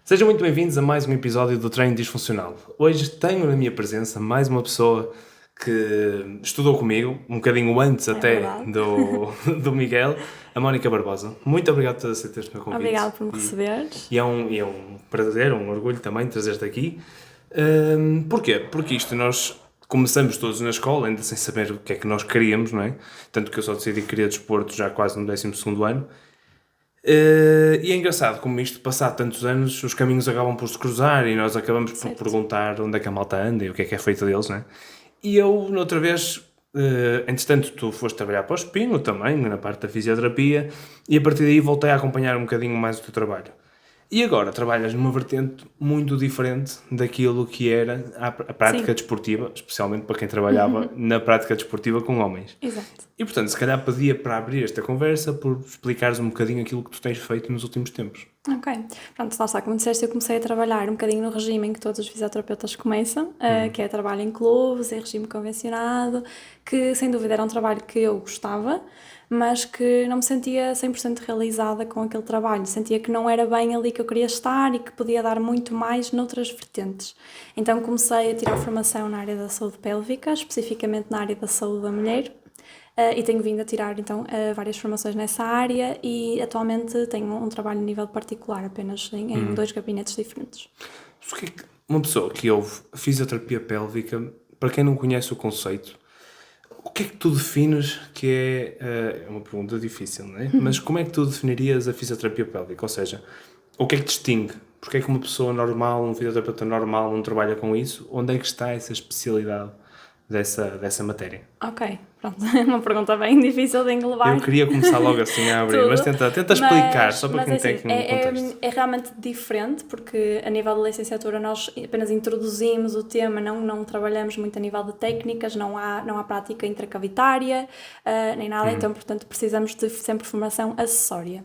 Sejam muito bem-vindos a mais um episódio do Treino Disfuncional. Hoje tenho na minha presença mais uma pessoa que estudou comigo, um bocadinho antes até verdade. do Miguel, a Mónica Barbosa. Muito obrigado por aceitar o meu convite. Obrigada por me receberes. E é um prazer, um orgulho também trazer-te aqui. Porquê? Porque isto nós começamos todos na escola, ainda sem saber o que é que nós queríamos, não é? Tanto que eu só decidi que queria desporto já quase no 12º ano. E é engraçado como isto, passado tantos anos, os caminhos acabam por se cruzar e nós acabamos por perguntar onde é que a malta anda e o que é feito deles, não é? E eu, noutra vez, entretanto, tu foste trabalhar para o Espinho também, na parte da fisioterapia, e a partir daí voltei a acompanhar um bocadinho mais o teu trabalho. E agora trabalhas numa vertente muito diferente daquilo que era a prática Sim. desportiva, especialmente para quem trabalhava na prática desportiva com homens. Exato. E portanto, se calhar pedia para abrir esta conversa por explicares um bocadinho aquilo que tu tens feito nos últimos tempos. Ok. Pronto, lá está, como disseste, eu comecei a trabalhar um bocadinho no regime em que todos os fisioterapeutas começam, que é trabalho em clubes, em regime convencionado, que sem dúvida era um trabalho que eu gostava, mas que não me sentia 100% realizada com aquele trabalho. Sentia que não era bem ali que eu queria estar e que podia dar muito mais noutras vertentes. Então comecei a tirar formação na área da saúde pélvica, especificamente na área da saúde da mulher. E tenho vindo a tirar então várias formações nessa área e atualmente tenho um trabalho a nível particular, apenas em 2 gabinetes diferentes. Porque uma pessoa que ouve fisioterapia pélvica, para quem não conhece o conceito, o que é que tu defines que é uma pergunta difícil, não é? Mas como é que tu definirias a fisioterapia pélvica? Ou seja, o que é que distingue? Porque é que uma pessoa normal, um fisioterapeuta normal não trabalha com isso? Onde é que está essa especialidade dessa matéria? Ok, pronto, é uma pergunta bem difícil de englobar. Eu queria começar logo assim a abrir, mas tenta explicar, só para quem tem assim, um contexto. é realmente diferente, porque a nível da licenciatura nós apenas introduzimos o tema, não trabalhamos muito a nível de técnicas, não há prática intracavitária, nem nada, então, portanto, precisamos de sempre formação acessória.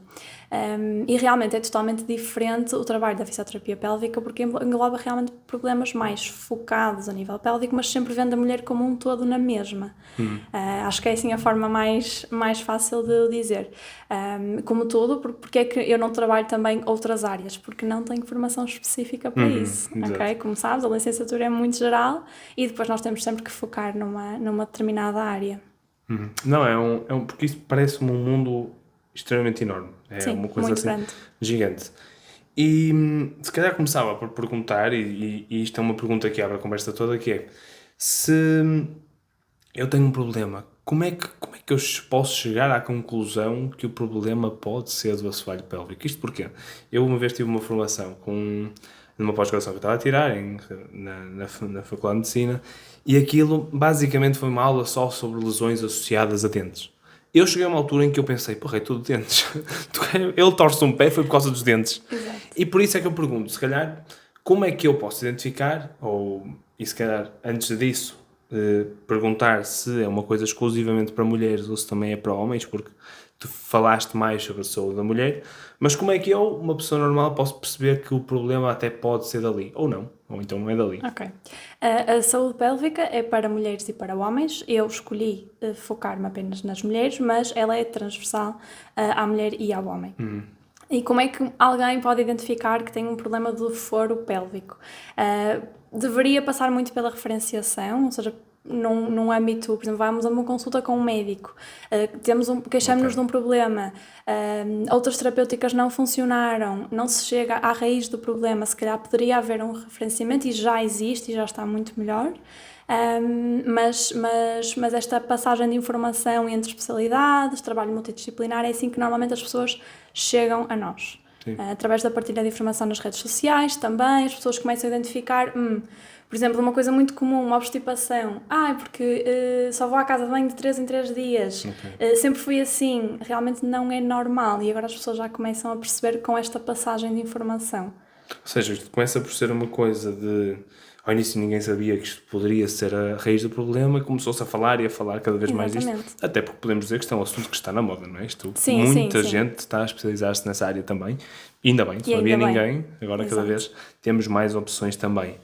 E realmente é totalmente diferente o trabalho da fisioterapia pélvica, porque engloba realmente problemas mais focados a nível pélvico, mas sempre vendo a mulher como um todo na mesma. Acho que é assim a forma mais fácil de eu dizer. Como tudo, porque é que eu não trabalho também outras áreas? Porque não tenho formação específica para isso, ok? Como sabes, a licenciatura é muito geral e depois nós temos sempre que focar numa determinada área. Não, porque isso parece-me um mundo extremamente enorme. É Sim, uma coisa muito assim grande. gigante. E se calhar começava por perguntar, e isto é uma pergunta que abre a conversa toda, que é: se eu tenho um problema, como é que eu posso chegar à conclusão que o problema pode ser do assoalho pélvico? Isto porquê? Eu uma vez tive uma formação numa pós-graduação que eu estava a tirar na Faculdade de Medicina, e aquilo basicamente foi uma aula só sobre lesões associadas a dentes. Eu cheguei a uma altura em que eu pensei, porra, é tudo dentes. Ele torce um pé, foi por causa dos dentes. Exato. E por isso é que eu pergunto, se calhar, como é que eu posso identificar, e se calhar antes disso, perguntar se é uma coisa exclusivamente para mulheres ou se também é para homens, porque tu falaste mais sobre a saúde da mulher, mas como é que eu, uma pessoa normal, posso perceber que o problema até pode ser dali, ou não, ou então não é dali? Ok. A saúde pélvica é para mulheres e para homens. Eu escolhi focar-me apenas nas mulheres, mas ela é transversal à mulher e ao homem. E como é que alguém pode identificar que tem um problema do foro pélvico? Deveria passar muito pela referenciação, ou seja, num âmbito, por exemplo, vamos a uma consulta com um médico, queixamos-nos de um problema, outras terapêuticas não funcionaram, não se chega à raiz do problema, se calhar poderia haver um referenciamento e já existe e já está muito melhor. Mas esta passagem de informação entre especialidades, trabalho multidisciplinar, é assim que normalmente as pessoas chegam a nós. Através da partilha de informação nas redes sociais também, as pessoas começam a identificar, por exemplo, uma coisa muito comum, uma obstipação. Porque só vou à casa de banho de 3 em 3 dias. Sempre fui assim. Realmente não é normal. E agora as pessoas já começam a perceber com esta passagem de informação. Ou seja, isto começa por ser uma coisa de... Ao início ninguém sabia que isto poderia ser a raiz do problema e começou-se a falar e a falar cada vez mais disto. Até porque podemos dizer que isto é um assunto que está na moda, não é? Muita gente está a especializar-se nessa área também. E ainda bem, se não havia ninguém, agora cada vez temos mais opções também.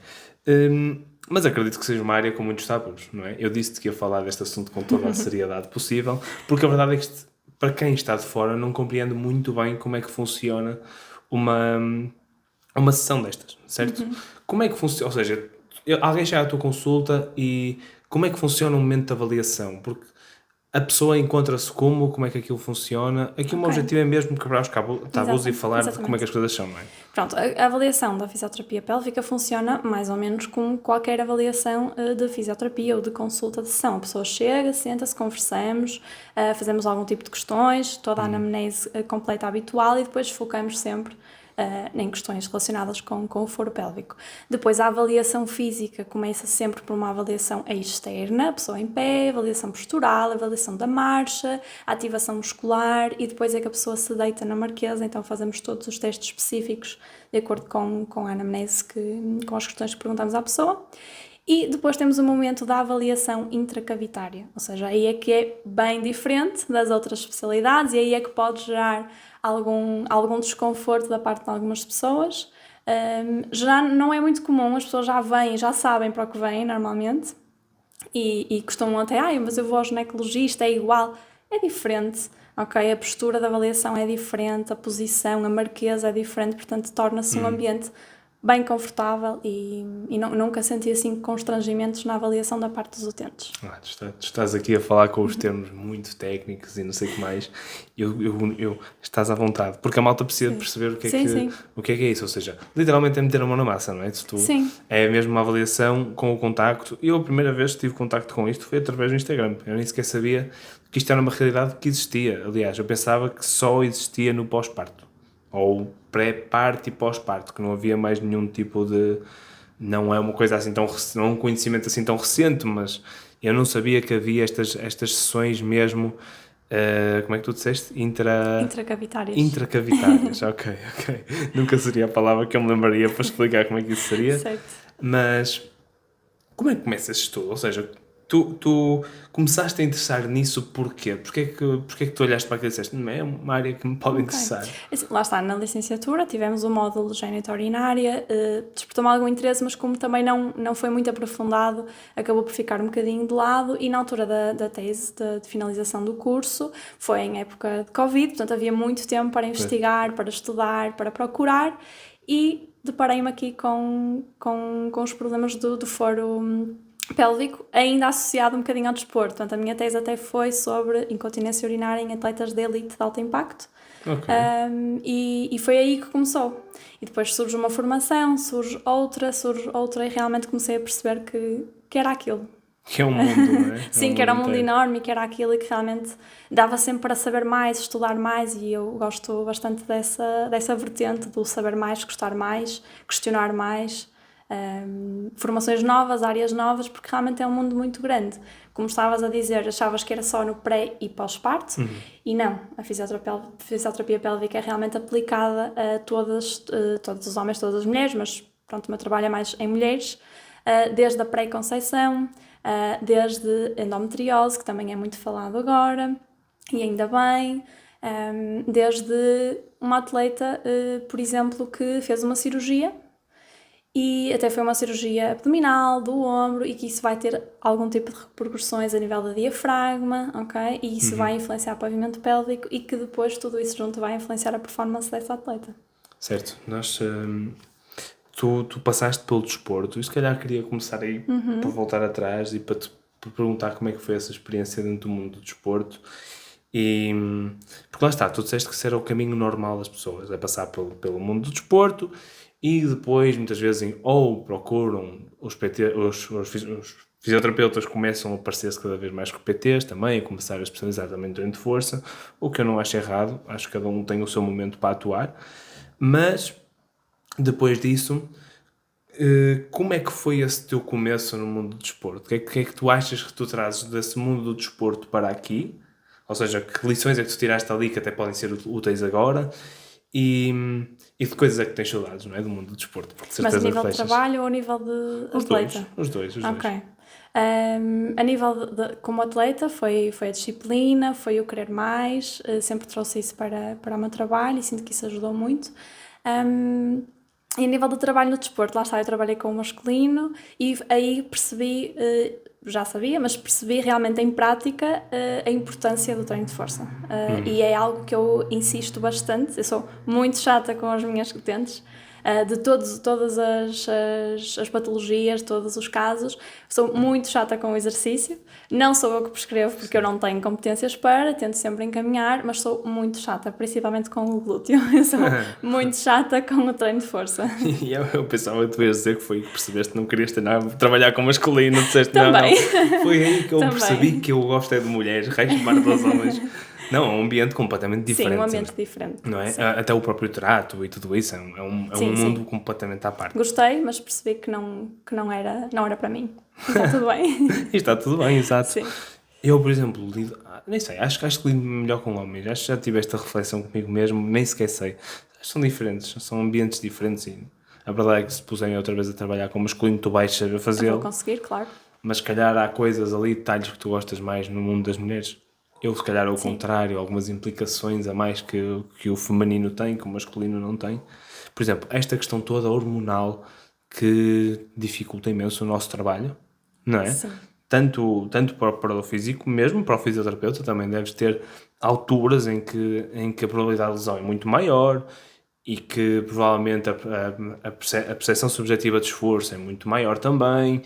Mas acredito que seja uma área com muitos tabus, não é? Eu disse-te que ia falar deste assunto com toda a seriedade possível, porque a verdade é que isto, para quem está de fora não compreende muito bem como é que funciona uma sessão destas, certo? Como é que funciona? Ou seja, alguém chega à tua consulta e como é que funciona o momento de avaliação? Porque a pessoa encontra-se como é que aquilo funciona. Aqui o meu objetivo é mesmo quebrar os tabus e falar de como é que as coisas são, não é? Pronto, a avaliação da fisioterapia pélvica funciona mais ou menos como qualquer avaliação de fisioterapia ou de consulta de sessão. A pessoa chega, senta-se, conversamos, fazemos algum tipo de questões, toda a anamnese completa habitual e depois focamos sempre em questões relacionadas com o foro pélvico. Depois a avaliação física começa sempre por uma avaliação externa, a pessoa em pé, avaliação postural, avaliação da marcha, ativação muscular e depois é que a pessoa se deita na marquesa, então fazemos todos os testes específicos de acordo com a anamnese, com as questões que perguntamos à pessoa. E depois temos o momento da avaliação intracavitária, ou seja, aí é que é bem diferente das outras especialidades e aí é que pode gerar algum desconforto da parte de algumas pessoas. Já não é muito comum, as pessoas já vêm, já sabem para o que vêm normalmente e costumam até, mas eu vou ao ginecologista, é igual, é diferente. Ok, a postura da avaliação é diferente, a posição, a marquesa é diferente, portanto torna-se um ambiente bem confortável e nunca senti assim constrangimentos na avaliação da parte dos utentes. Tu estás aqui a falar com os termos muito técnicos e não sei o que mais. Estás à vontade, porque a malta precisa perceber o que é isso. Ou seja, literalmente é meter a mão na massa, não é? Sim. É mesmo uma avaliação com o contacto. Eu a primeira vez que tive contacto com isto foi através do Instagram. Eu nem sequer sabia que isto era uma realidade que existia. Aliás, eu pensava que só existia no pós-parto. Ou pré-parto e pós-parto, que não havia mais nenhum tipo de... Não é uma coisa assim tão... Não é um conhecimento assim tão recente, mas eu não sabia que havia estas sessões mesmo... como é que tu disseste? Intracavitárias. Intracavitárias, ok. Nunca seria a palavra que eu me lembraria para explicar como é que isso seria. Certo. Mas como é que começa esse estudo? Ou seja, tu começaste a interessar nisso porquê? Porquê que tu olhaste para aquilo e disseste, é uma área que me pode interessar? Assim, lá está, na licenciatura tivemos o módulo de geniturinária, despertou-me algum interesse, mas como também não foi muito aprofundado, acabou por ficar um bocadinho de lado e na altura da tese, de finalização do curso, foi em época de Covid, portanto havia muito tempo para investigar, para estudar, para procurar e deparei-me aqui com os problemas do foro pélvico, ainda associado um bocadinho ao desporto. Portanto, a minha tese até foi sobre incontinência urinária em atletas de elite de alto impacto. Okay. E foi aí que começou. E depois surge uma formação, surge outra e realmente comecei a perceber que era aquilo. Que é um mundo, não é? Sim, que era um mundo enorme, que era aquilo e que realmente dava sempre para saber mais, estudar mais e eu gosto bastante dessa vertente do saber mais, gostar mais, questionar mais. Formações novas, áreas novas, porque realmente é um mundo muito grande. Como estavas a dizer, achavas que era só no pré e pós-parto e não, a fisioterapia pélvica é realmente aplicada a todos os homens, todas as mulheres, mas pronto, o meu trabalho é mais em mulheres, desde a pré-conceição, desde endometriose, que também é muito falado agora, e ainda bem, desde uma atleta, por exemplo, que fez uma cirurgia e até foi uma cirurgia abdominal, do ombro, e que isso vai ter algum tipo de repercussões a nível da diafragma, ok? E isso vai influenciar o pavimento pélvico e que depois tudo isso junto vai influenciar a performance dessa atleta. Certo. Tu passaste pelo desporto e se calhar queria começar aí por voltar atrás e para te perguntar como é que foi essa experiência dentro do mundo do desporto. Porque lá está, tu disseste que isso era o caminho normal das pessoas, é passar pelo mundo do desporto e depois muitas vezes ou procuram os fisioterapeutas começam a aparecer-se cada vez mais com PTs também, a começar a especializar também no treino de força, o que eu não acho errado, acho que cada um tem o seu momento para atuar, mas depois disso, como é que foi esse teu começo no mundo do desporto? O que é que tu achas que tu trazes desse mundo do desporto para aqui? Ou seja, que lições é que tu tiraste ali que até podem ser úteis agora? E de coisas é que tens saudades, não é? Do mundo do desporto. Mas a nível de trabalho ou a nível de atleta? Os dois. Ok. A nível como atleta foi a disciplina, foi o querer mais, sempre trouxe isso para o meu trabalho e sinto que isso ajudou muito. E a nível do trabalho no desporto, lá está, eu trabalhei com o masculino e aí percebi já sabia, mas percebi realmente em prática a importância do treino de força. E é algo que eu insisto bastante. Eu sou muito chata com as minhas clientes, de todas as patologias, todos os casos. Sou muito chata com o exercício. Não sou eu que prescrevo, porque eu não tenho competências para, tento sempre encaminhar, mas sou muito chata, principalmente com o glúteo. Eu sou muito chata com o treino de força. E eu pensava que tu ias dizer que foi que percebeste que não querias trabalhar com masculino, disseste Também. não. Foi aí que eu Também. percebi que eu gosto é de mulheres, resto par dos homens. Não, é um ambiente completamente diferente. Sim, um ambiente diferente. Não é? Sim. Até o próprio trato e tudo isso é um mundo completamente à parte. Gostei, mas percebi que não era para mim. Está tudo bem. E está tudo bem, exato. Sim. Eu, por exemplo, nem sei, acho que lido melhor com homens. Acho que já tive esta reflexão comigo mesmo, nem sequer sei. Acho que são diferentes, são ambientes diferentes e a verdade é que se puserem outra vez a trabalhar com masculino, tu vais saber Eu fazê-lo. vou conseguir, claro. Mas se calhar há coisas ali, detalhes que tu gostas mais no mundo das mulheres. Eu, se calhar, ao contrário, algumas implicações a mais que o feminino tem, que o masculino não tem. Por exemplo, esta questão toda hormonal que dificulta imenso o nosso trabalho, não é? Sim. Tanto para o físico, mesmo para o fisioterapeuta, também deves ter alturas em que a probabilidade de lesão é muito maior e que provavelmente a percepção subjetiva de esforço é muito maior também.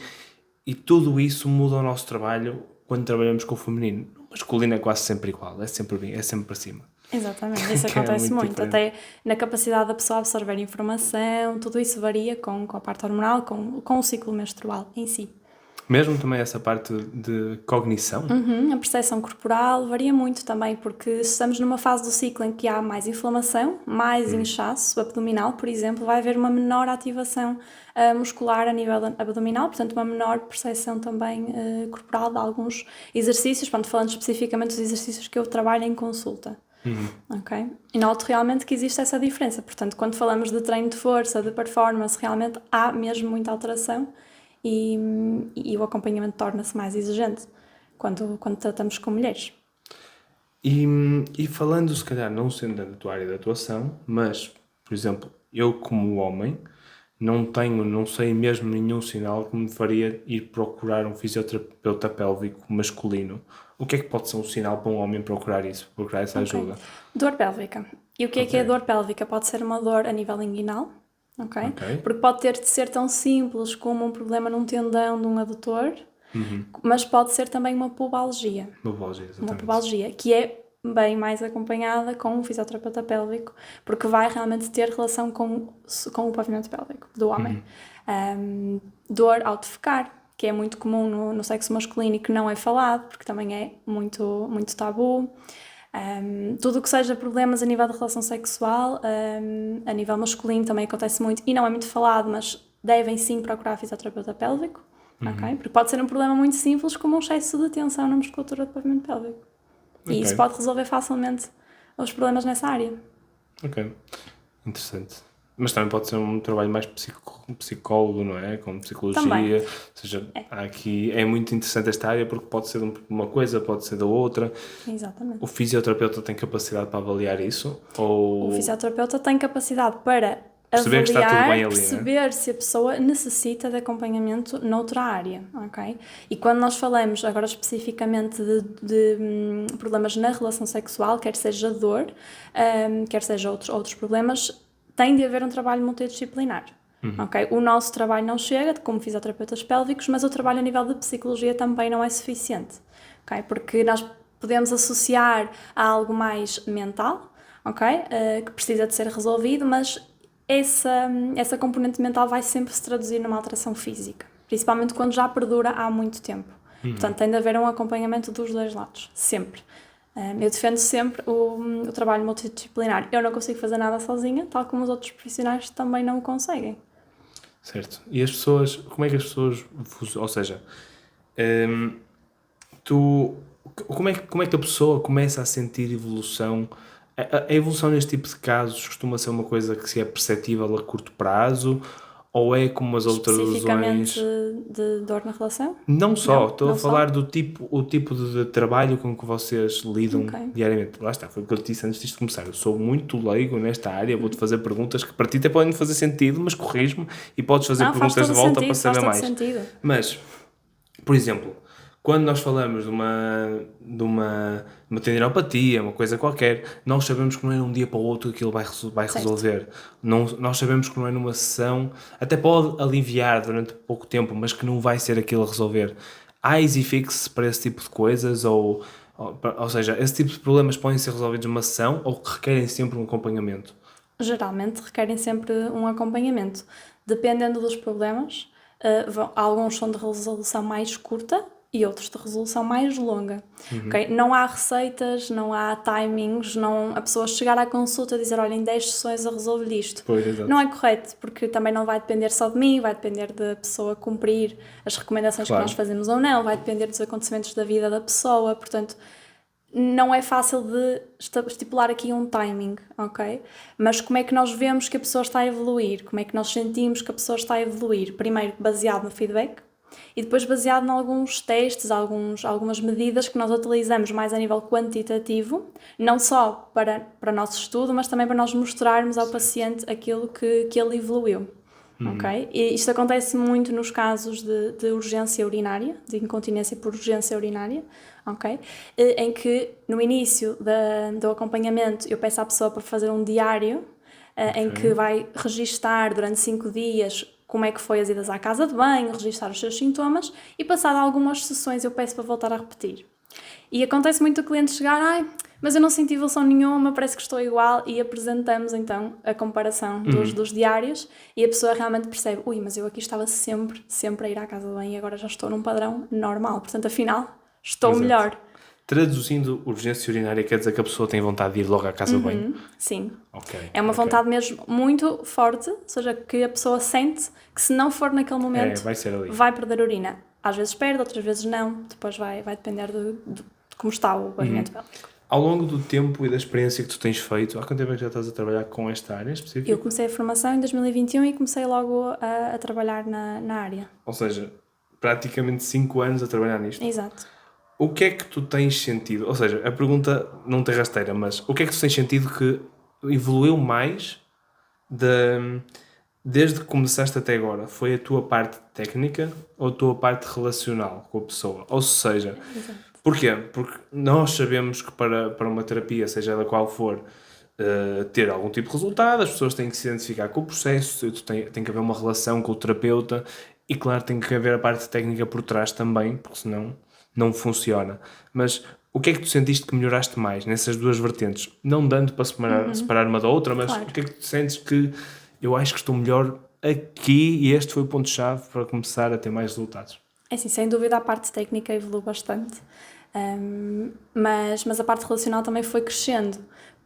E tudo isso muda o nosso trabalho quando trabalhamos com o feminino. O masculino é quase sempre igual, é sempre para cima. Exatamente, isso Que é acontece muito muito. diferente. Até na capacidade da pessoa absorver informação, tudo isso varia com a parte hormonal, com o ciclo menstrual em si. Mesmo também essa parte de cognição. A percepção corporal varia muito também, porque se estamos numa fase do ciclo em que há mais inflamação, mais inchaço abdominal, por exemplo, vai haver uma menor ativação muscular a nível abdominal, portanto uma menor percepção também corporal de alguns exercícios, falando especificamente dos exercícios que eu trabalho em consulta. Okay? E noto realmente que existe essa diferença, portanto quando falamos de treino de força, de performance, realmente há mesmo muita alteração. E o acompanhamento torna-se mais exigente quando tratamos com mulheres. E falando, se calhar, não sendo da tua área de atuação, mas, por exemplo, eu como homem, não sei mesmo nenhum sinal que me faria ir procurar um fisioterapeuta pélvico masculino. O que é que pode ser um sinal para um homem procurar isso, procurar essa ajuda? Dor pélvica. E o que é dor pélvica? Pode ser uma dor a nível inguinal, ok? Porque pode ter de ser tão simples como um problema num tendão de um adutor, mas pode ser também uma pubalgia. Uma pubalgia, que é bem mais acompanhada com um fisioterapeuta pélvico, porque vai realmente ter relação com o pavimento pélvico do homem. Dor ao defecar, que é muito comum no sexo masculino e que não é falado, porque também é muito, muito tabu. Tudo o que seja problemas a nível de relação sexual, a nível masculino também acontece muito e não é muito falado, mas devem sim procurar fisioterapeuta pélvico, ok? Porque pode ser um problema muito simples como um excesso de tensão na musculatura do pavimento pélvico. E isso pode resolver facilmente os problemas nessa área. Ok, interessante. Mas também pode ser um trabalho mais psicólogo, não é? Com psicologia. Também. Ou seja, aqui é muito interessante esta área porque pode ser de uma coisa, pode ser da outra. Exatamente. O fisioterapeuta tem capacidade para avaliar isso? Ou O fisioterapeuta tem capacidade para perceber que está tudo bem ali, perceber se a pessoa necessita de acompanhamento noutra área, ok? E quando nós falamos agora especificamente de problemas na relação sexual, quer seja dor, quer seja outros problemas, tem de haver um trabalho multidisciplinar. Okay? O nosso trabalho não chega, como fisioterapeutas pélvicos, mas o trabalho a nível de psicologia também não é suficiente, okay? Porque nós podemos associar a algo mais mental, okay? Que precisa de ser resolvido, mas essa componente mental vai sempre se traduzir numa alteração física, principalmente quando já perdura há muito tempo. Portanto, tem de haver um acompanhamento dos dois lados, sempre. Eu defendo sempre o trabalho multidisciplinar. Eu não consigo fazer nada sozinha, tal como os outros profissionais também não o conseguem. Certo. E as pessoas, como é que as pessoas, ou seja, como é que a pessoa começa a sentir evolução? A evolução neste tipo de casos costuma ser uma coisa que se é perceptível a curto prazo ou é como as outras lesões? Especificamente de dor na relação? Não só, Não, estou não a falar do tipo de trabalho com que vocês lidam diariamente. Lá está, foi o que eu te disse antes disto de começar. Eu sou muito leigo nesta área, vou-te fazer perguntas que para ti até podem fazer sentido, mas corrijo-me e podes fazer perguntas de volta para saber mais. Sentido. Mas, por exemplo, Quando nós falamos de uma tendinopatia, uma coisa qualquer, nós sabemos que não é de um dia para o outro que aquilo vai resolver. Não, nós sabemos que não é numa sessão, até pode aliviar durante pouco tempo, mas que não vai ser aquilo a resolver. Há easy fix para esse tipo de coisas, ou seja, esse tipo de problemas podem ser resolvidos numa sessão ou que requerem sempre um acompanhamento? Geralmente requerem sempre um acompanhamento. Dependendo dos problemas, alguns são de resolução mais curta e outros de resolução mais longa. Ok? Não há receitas, não há timings, não, a pessoa chegar à consulta e dizer, olha, em 10 sessões eu resolvo isto. Pois, exato. Não é correto, porque também não vai depender só de mim, vai depender da pessoa cumprir as recomendações Claro. que nós fazemos ou não, vai depender dos acontecimentos da vida da pessoa, portanto, não é fácil de estipular aqui um timing, ok? Mas como é que nós vemos que a pessoa está a evoluir? Como é que nós sentimos que a pessoa está a evoluir? Primeiro, baseado no feedback e depois baseado em alguns testes, algumas medidas que nós utilizamos mais a nível quantitativo, não só para o nosso estudo, mas também para nós mostrarmos ao paciente aquilo que ele evoluiu. Ok? E isto acontece muito nos casos de urgência urinária, de incontinência por urgência urinária, ok? Em que no início do acompanhamento eu peço à pessoa para fazer um diário, em que vai registar durante 5 dias como é que foi as idas à casa de banho, registar os seus sintomas e passado algumas sessões eu peço para voltar a repetir. E acontece muito o cliente chegar, mas eu não senti evolução nenhuma, parece que estou igual, e apresentamos então a comparação dos diários e a pessoa realmente percebe, mas eu aqui estava sempre a ir à casa de banho e agora já estou num padrão normal, portanto afinal estou Exato. melhor. Traduzindo, urgência urinária quer dizer que a pessoa tem vontade de ir logo à casa de banho? Sim. Ok. É uma vontade mesmo muito forte, ou seja, que a pessoa sente que se não for naquele momento vai ser ali. vai perder urina. Às vezes perde, outras vezes não, depois vai depender de como está o pavimento pélvico. Ao longo do tempo e da experiência que tu tens feito, há quanto tempo é que já estás a trabalhar com esta área específica? Eu comecei a formação em 2021 e comecei logo a trabalhar na área. Ou seja, praticamente 5 anos a trabalhar nisto. Exato. O que é que tu tens sentido? Ou seja, a pergunta não tem rasteira, mas o que é que tu tens sentido que evoluiu mais desde que começaste até agora? Foi a tua parte técnica ou a tua parte relacional com a pessoa? Ou seja, porquê? Porque nós sabemos que para uma terapia, seja ela qual for, ter algum tipo de resultado, as pessoas têm que se identificar com o processo, tem que haver uma relação com o terapeuta e, claro, tem que haver a parte técnica por trás também, porque senão não funciona. Mas o que é que tu sentiste que melhoraste mais nessas duas vertentes? Não dando para separar uma da outra, mas Claro. o que é que tu sentes que eu acho que estou melhor aqui e este foi o ponto-chave para começar a ter mais resultados? É assim, sem dúvida a parte técnica evoluiu bastante, mas a parte relacional também foi crescendo.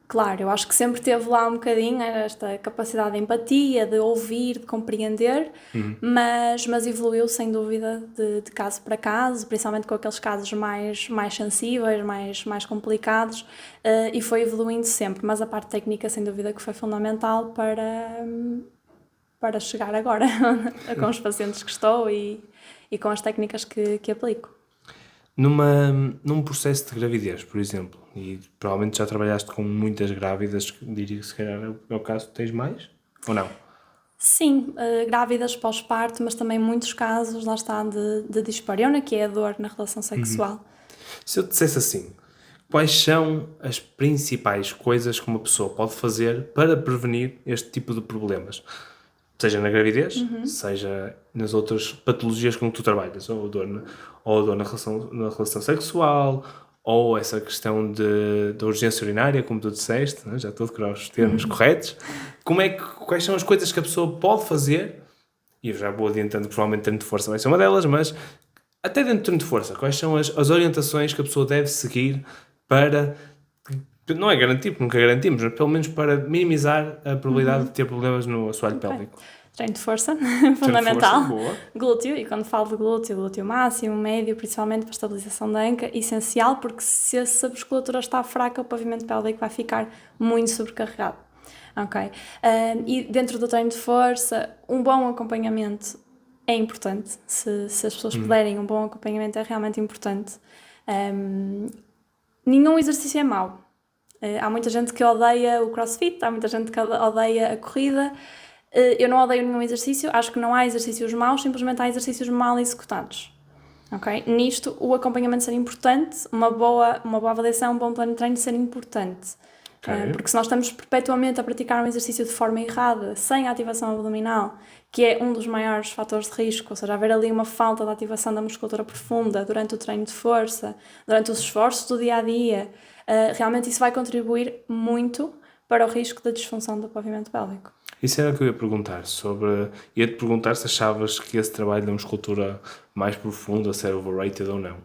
Claro, eu acho que sempre teve lá um bocadinho esta capacidade de empatia, de ouvir, de compreender, mas evoluiu sem dúvida de caso para caso, principalmente com aqueles casos mais sensíveis, mais complicados, e foi evoluindo sempre, mas a parte técnica sem dúvida que foi fundamental para chegar agora com os pacientes que estou e com as técnicas que aplico. Num processo de gravidez, por exemplo, e provavelmente já trabalhaste com muitas grávidas, diria que se calhar é o caso, tens mais? Ou não? Sim, grávidas pós-parto, mas também muitos casos, lá está, de dispareunia, que é a dor na relação sexual. Se eu te dissesse assim, quais são as principais coisas que uma pessoa pode fazer para prevenir este tipo de problemas? Seja na gravidez, seja nas outras patologias com que tu trabalhas, ou dor na relação sexual, ou essa questão da urgência urinária, como tu disseste, né? Já estou a decorar os termos corretos. Quais são as coisas que a pessoa pode fazer, e eu já vou adiantando que provavelmente treino de força vai ser uma delas, mas até dentro do treino de força, quais são as orientações que a pessoa deve seguir para, não é garantir, porque nunca garantimos, mas pelo menos para minimizar a probabilidade de ter problemas no assoalho pélvico? Treino de força, fundamental. Treino de força, boa. Glúteo, e quando falo de glúteo máximo, médio, principalmente para a estabilização da anca, essencial, porque se essa musculatura está fraca, o pavimento pélvico vai ficar muito sobrecarregado. Ok? E dentro do treino de força, um bom acompanhamento é importante. Se as pessoas puderem, um bom acompanhamento é realmente importante. Nenhum exercício é mau. Há muita gente que odeia o crossfit, há muita gente que odeia a corrida. Eu não odeio nenhum exercício, acho que não há exercícios maus, simplesmente há exercícios mal executados. ok? Nisto, o acompanhamento ser importante, uma boa avaliação, um bom plano de treino ser importante. Ok. Porque se nós estamos perpetuamente a praticar um exercício de forma errada, sem ativação abdominal, que é um dos maiores fatores de risco, ou seja, haver ali uma falta de ativação da musculatura profunda durante o treino de força, durante os esforços do dia-a-dia, realmente isso vai contribuir muito para o risco da disfunção do pavimento pélvico. Isso era o que eu ia perguntar sobre... Ia-te perguntar se achavas que esse trabalho da musculatura mais profunda se era overrated ou não.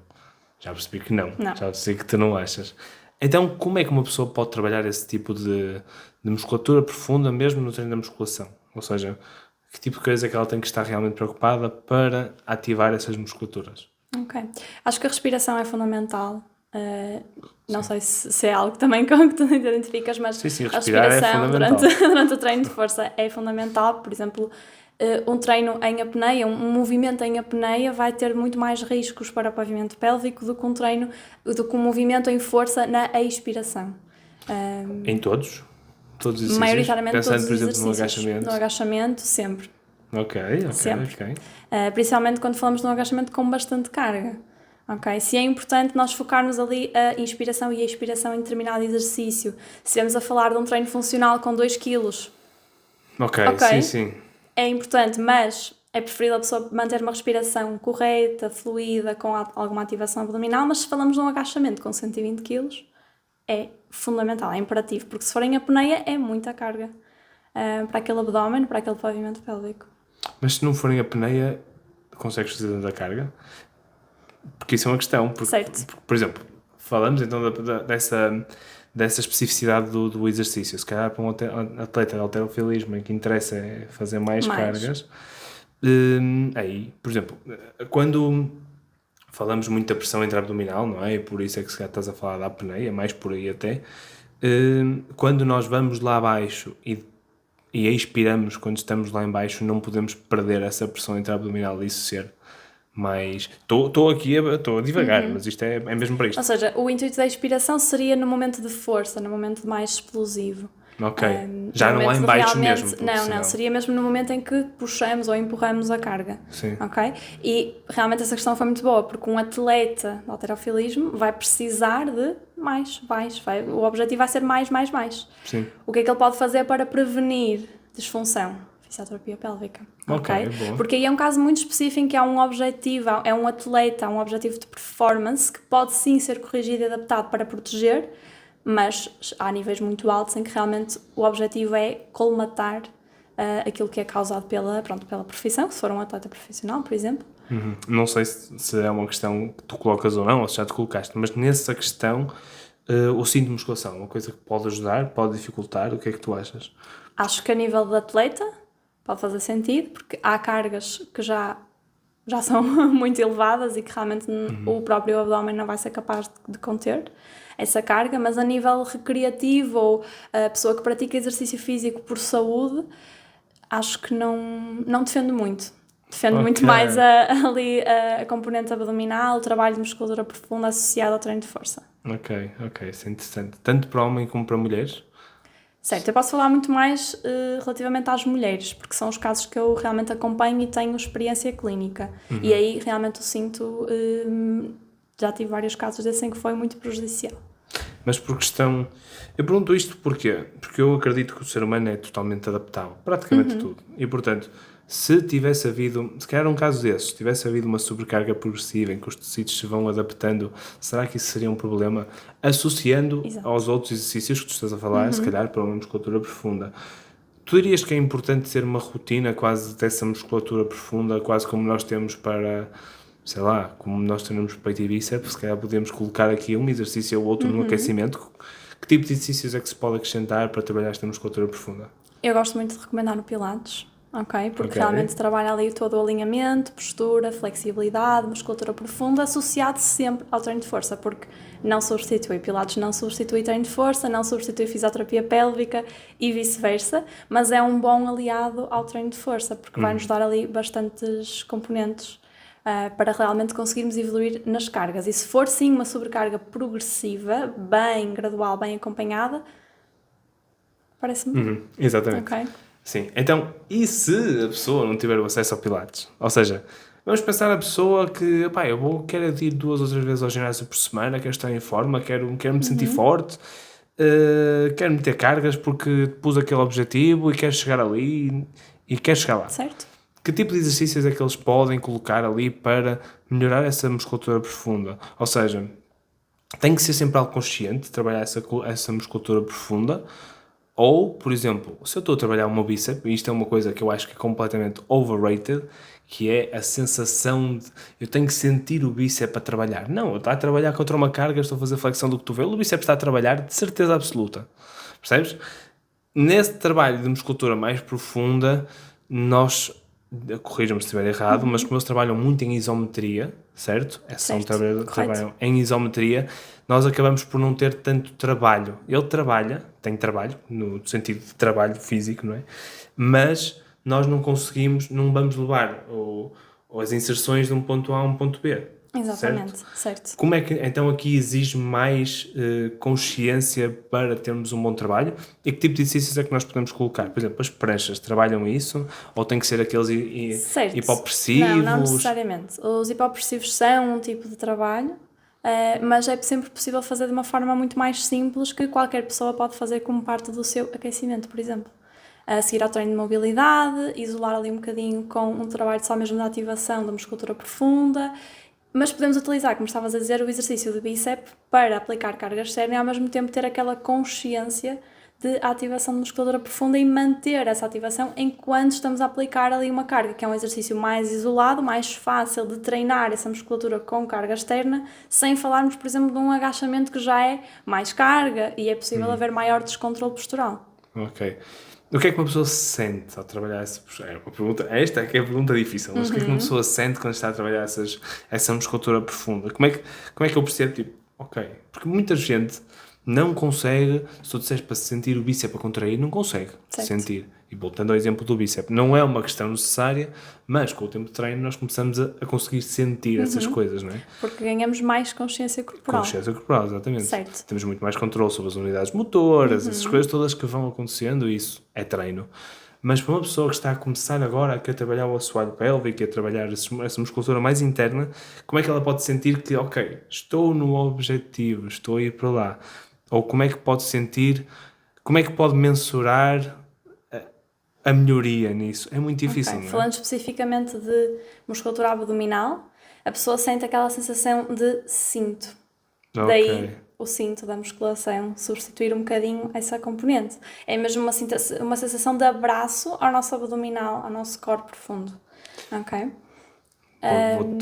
Já percebi que não. Não. Já percebi que tu não achas. Então, como é que uma pessoa pode trabalhar esse tipo de musculatura profunda mesmo no treino da musculação? Ou seja, que tipo de coisa é que ela tem que estar realmente preocupada para ativar essas musculaturas? Ok. Acho que a respiração é fundamental. Não sei se é algo também com que tu te identificas, mas Sim, a respirar é respiração fundamental. durante o treino de força é fundamental. Por exemplo, um treino em apneia, um movimento em apneia vai ter muito mais riscos para o pavimento pélvico do que um movimento em força na expiração. Em todos? Todos os exercícios? Maioritariamente Pensando, todos por os exemplo, no exercícios. agachamento? No agachamento, sempre. Ok. Sempre. Principalmente quando falamos de um agachamento com bastante carga. Okay? Se é importante nós focarmos ali a inspiração e a expiração em determinado exercício. Se estivermos a falar de um treino funcional com 2 kg, Ok, sim. é importante, mas é preferível a pessoa manter uma respiração correta, fluida, com alguma ativação abdominal, mas se falamos de um agachamento com 120 kg, é fundamental, é imperativo, porque se for em apneia é muita carga para aquele abdômen, para aquele pavimento pélvico. Mas se não for em apneia, consegues fazer dentro da carga? Porque isso é uma questão. Certo. Por exemplo, falamos então dessa especificidade do exercício. Se calhar para um atleta de halterofilismo em que interessa é fazer mais cargas, aí, por exemplo, quando falamos muito da pressão intra-abdominal, não é? E por isso é que se calhar estás a falar da apneia, mais por aí até. Quando nós vamos lá abaixo e expiramos quando estamos lá em baixo, não podemos perder essa pressão intra-abdominal e isso ser mais... Estou a divagar, mas isto é mesmo para isto. Ou seja, o intuito da expiração seria no momento de força, no momento mais explosivo. Ok. Já não lá em baixo mesmo. Não, seria mesmo no momento em que puxamos ou empurramos a carga. Sim. Ok? E realmente essa questão foi muito boa, porque um atleta de halterofilismo vai precisar de mais. O objetivo vai ser mais. Sim. O que é que ele pode fazer para prevenir disfunção? Fisioterapia pélvica. Ok, boa. Porque aí é um caso muito específico em que há um objetivo, é um atleta, há um objetivo de performance que pode sim ser corrigido e adaptado para proteger, mas há níveis muito altos em que realmente o objetivo é colmatar aquilo que é causado pela profissão, se for um atleta profissional, por exemplo. Não sei se é uma questão que tu colocas ou não, ou se já te colocaste, mas nessa questão, o cinto de musculação, uma coisa que pode ajudar, pode dificultar, o que é que tu achas? Acho que a nível de atleta pode fazer sentido, porque há cargas que já são muito elevadas e que realmente o próprio abdômen não vai ser capaz de conter essa carga, mas a nível recreativo ou a pessoa que pratica exercício físico por saúde, acho que não defendo muito. Defendo muito mais a componente abdominal, o trabalho de musculatura profunda associado ao treino de força. Ok, isso é interessante. Tanto para homem como para mulheres? Certo, eu posso falar muito mais relativamente às mulheres, porque são os casos que eu realmente acompanho e tenho experiência clínica. E aí realmente eu sinto, já tive vários casos desse em que foi muito prejudicial. Mas por questão... Eu pergunto isto porquê? Porque eu acredito que o ser humano é totalmente adaptável, praticamente tudo. E portanto, se tivesse havido, se calhar um caso desses, tivesse havido uma sobrecarga progressiva em que os tecidos se vão adaptando, será que isso seria um problema? Associando aos outros exercícios que tu estás a falar, se calhar para uma musculatura profunda. Tu dirias que é importante ter uma rotina quase dessa musculatura profunda, quase como nós temos para, sei lá, como nós temos peito e bíceps, se calhar podemos colocar aqui um exercício ou outro no aquecimento. Que tipo de exercícios é que se pode acrescentar para trabalhar esta musculatura profunda? Eu gosto muito de recomendar no Pilates. Porque realmente trabalha ali todo o alinhamento, postura, flexibilidade, musculatura profunda, associado sempre ao treino de força, porque não substitui Pilates, não substitui treino de força, não substitui fisioterapia pélvica e vice-versa, mas é um bom aliado ao treino de força, porque vai nos dar ali bastantes componentes para realmente conseguirmos evoluir nas cargas. E se for sim uma sobrecarga progressiva, bem gradual, bem acompanhada, parece-me. Exatamente. Ok. Sim, então, e se a pessoa não tiver o acesso ao Pilates? Ou seja, Vamos pensar na pessoa que, pá, quero ir 2 ou 3 vezes ao ginásio por semana, quero estar em forma, quero me sentir forte, quero meter cargas porque pus aquele objetivo e quero chegar ali e quero chegar lá. Certo? Que tipo de exercícios é que eles podem colocar ali para melhorar essa musculatura profunda? Ou seja, tem que ser sempre algo consciente, trabalhar essa musculatura profunda. Ou, por exemplo, se eu estou a trabalhar o meu bíceps, e isto é uma coisa que eu acho que é completamente overrated, que é a sensação de eu tenho que sentir o bíceps a trabalhar. Não, eu estou a trabalhar contra uma carga, estou a fazer flexão do cotovelo, o bíceps está a trabalhar de certeza absoluta. Percebes? Nesse trabalho de musculatura mais profunda, nós, corrijam-me se estiver errado, mas como eles trabalham muito em isometria, certo? Certo, Trabalham em isometria, nós acabamos por não ter tanto trabalho. Ele trabalha, tem trabalho, no sentido de trabalho físico, não é? Mas nós não conseguimos, não vamos levar as inserções de um ponto A a um ponto B. Exatamente, certo. Como é que então aqui exige mais consciência para termos um bom trabalho? E que tipo de exercícios é que nós podemos colocar? Por exemplo, as pranchas trabalham isso? Ou tem que ser aqueles Certo. hipopressivos? Não necessariamente. Os hipopressivos são um tipo de trabalho, mas é sempre possível fazer de uma forma muito mais simples que qualquer pessoa pode fazer como parte do seu aquecimento, por exemplo. A seguir ao treino de mobilidade, isolar ali um bocadinho com um trabalho só mesmo de ativação da musculatura profunda, mas podemos utilizar, como estavas a dizer, o exercício de bíceps para aplicar cargas externas e ao mesmo tempo ter aquela consciência de ativação de musculatura profunda e manter essa ativação enquanto estamos a aplicar ali uma carga, que é um exercício mais isolado, mais fácil de treinar essa musculatura com carga externa, sem falarmos, por exemplo, de um agachamento que já é mais carga e é possível haver maior descontrole postural. Ok. O que é que uma pessoa sente ao trabalhar esta é que é a pergunta difícil, mas o que é que uma pessoa sente quando está a trabalhar essa musculatura profunda? Como é que eu percebo, tipo, ok, porque muita gente não consegue, se tu disseres para sentir o bíceps a contrair, não consegue Certo. sentir. E voltando ao exemplo do bíceps, não é uma questão necessária, mas com o tempo de treino nós começamos a conseguir sentir essas coisas, não é? Porque ganhamos mais consciência corporal. Consciência corporal, exatamente. Certo. Temos muito mais controle sobre as unidades motoras, essas coisas todas que vão acontecendo, e isso é treino. Mas para uma pessoa que está a começar agora a querer trabalhar o assoalho pélvico, a trabalhar essa musculatura mais interna, como é que ela pode sentir que, ok, estou no objetivo, estou a ir para lá? Ou como é que pode sentir, como é que pode mensurar a melhoria nisso? É muito difícil, Okay. não é? Falando especificamente de musculatura abdominal, a pessoa sente aquela sensação de cinto. Ok. Daí o cinto da musculação substituir um bocadinho essa componente. É mesmo uma sensação de abraço ao nosso abdominal, ao nosso corpo profundo. Ok?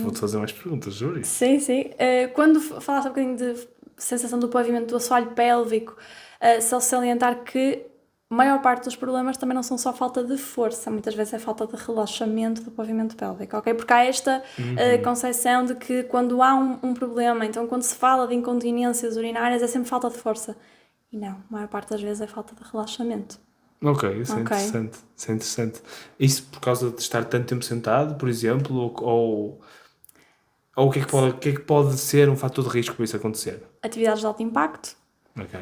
Vou-te fazer mais perguntas, juro isso. Sim, sim. Quando falaste um bocadinho de sensação do pavimento do assoalho pélvico, só salientar que a maior parte dos problemas também não são só falta de força, muitas vezes é falta de relaxamento do pavimento pélvico, ok? Porque há esta concepção de que quando há um problema, então quando se fala de incontinências urinárias é sempre falta de força. E não, a maior parte das vezes é falta de relaxamento. Ok, isso é interessante. Isso é interessante. Isso por causa de estar tanto tempo sentado, por exemplo, ou o que é que pode ser um fator de risco para isso acontecer? Atividades de alto impacto. Ok.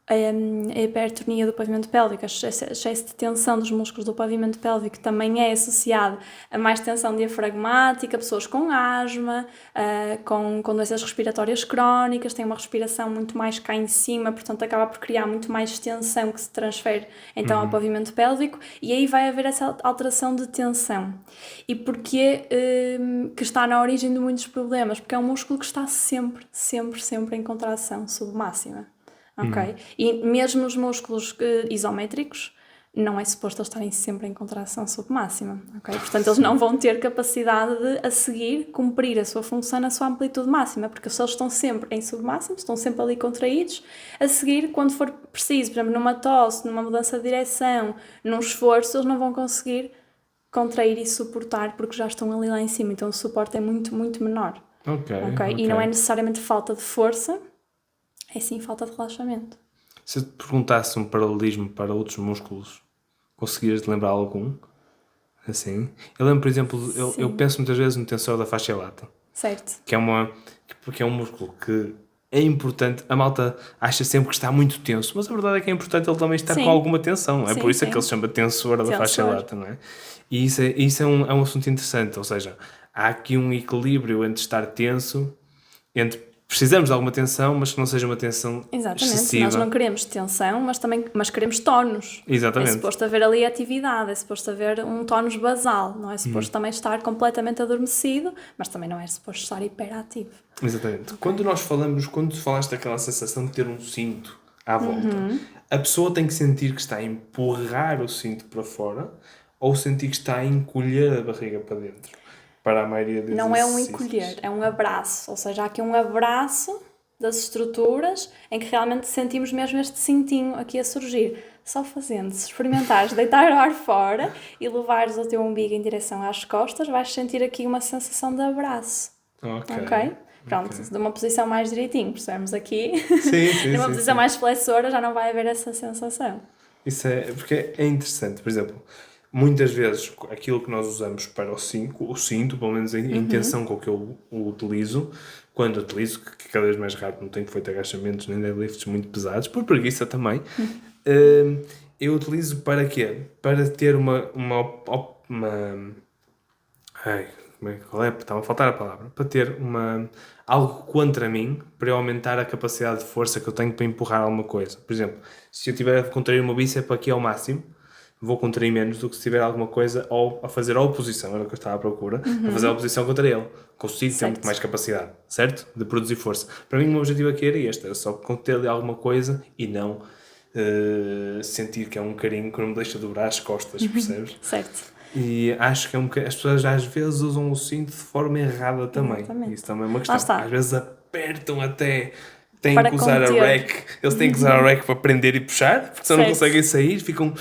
A hipertonia do pavimento pélvico, excesso de tensão dos músculos do pavimento pélvico também é associado a mais tensão diafragmática, pessoas com asma, com doenças respiratórias crónicas, têm uma respiração muito mais cá em cima, portanto acaba por criar muito mais tensão que se transfere então ao pavimento pélvico e aí vai haver essa alteração de tensão. E porquê que está na origem de muitos problemas? Porque é um músculo que está sempre em contração submáxima. Ok? E mesmo os músculos isométricos, não é suposto eles estarem sempre em contração submáxima. Ok? Portanto, eles não vão ter capacidade de, a seguir, cumprir a sua função na sua amplitude máxima, porque se eles estão sempre em submáximo, estão sempre ali contraídos, a seguir, quando for preciso, por exemplo, numa tosse, numa mudança de direção, num esforço, eles não vão conseguir contrair e suportar, porque já estão ali lá em cima. Então, o suporte é muito, muito menor. Ok. E não é necessariamente falta de força, é sim falta de relaxamento. Se eu te perguntasse um paralelismo para outros músculos, conseguias-te lembrar algum? Assim? Eu lembro, por exemplo, eu penso muitas vezes no tensor da fascia lata. Certo. Que é um músculo que é importante, a malta acha sempre que está muito tenso, mas a verdade é que é importante ele também estar Sim. com alguma tensão, não é? Sim, Por isso é sim. que ele se chama tensor da faixa Tensor. lata, não é? E isso é um assunto interessante, ou seja, há aqui um equilíbrio entre estar tenso, entre precisamos de alguma tensão, mas que não seja uma tensão Exatamente, excessiva. nós não queremos tensão, mas queremos tónus. Exatamente. É suposto haver ali atividade, é suposto haver um tónus basal, não é suposto também estar completamente adormecido, mas também não é suposto estar hiperativo. Exatamente. Quando tu falaste daquela sensação de ter um cinto à volta, a pessoa tem que sentir que está a empurrar o cinto para fora ou sentir que está a encolher a barriga para dentro. Para a maioria desses Não é um exercícios. encolher, é um abraço. Ou seja, há aqui um abraço das estruturas em que realmente sentimos mesmo este cintinho aqui a surgir. Só fazendo, se experimentares deitar o ar fora e levares o teu umbigo em direção às costas, vais sentir aqui uma sensação de abraço. Ok? Pronto, de uma posição mais direitinho, percebemos aqui? Sim, Numa posição mais flexora já não vai haver essa sensação. Isso é, porque é interessante. Por exemplo, muitas vezes aquilo que nós usamos para o cinto, pelo menos a intenção com que eu o utilizo, quando utilizo, que cada vez mais raro, não tenho feito agachamentos nem deadlifts muito pesados, por preguiça também, eu utilizo para quê? Para ter qual é? Estava a faltar a palavra. Para ter algo contra mim, para eu aumentar a capacidade de força que eu tenho para empurrar alguma coisa. Por exemplo, se eu tiver a contrair o meu bíceps aqui ao máximo, vou contrair menos do que se tiver alguma coisa ou a fazer a oposição, era o que eu estava à procura, a fazer a oposição contra ele. Consigo ter muito mais capacidade, certo? De produzir força. Para mim o meu objetivo aqui era este, era só conter-lhe alguma coisa e não sentir que é um carinho que não me deixa dobrar as costas, percebes? Certo. E acho que as pessoas às vezes usam o cinto de forma errada também. Exatamente. Isso também é uma questão. está. Às vezes apertam até, têm Para que usar conter. a rack. Eles têm que usar a rack para prender e puxar, porque senão não Certo. conseguem sair, ficam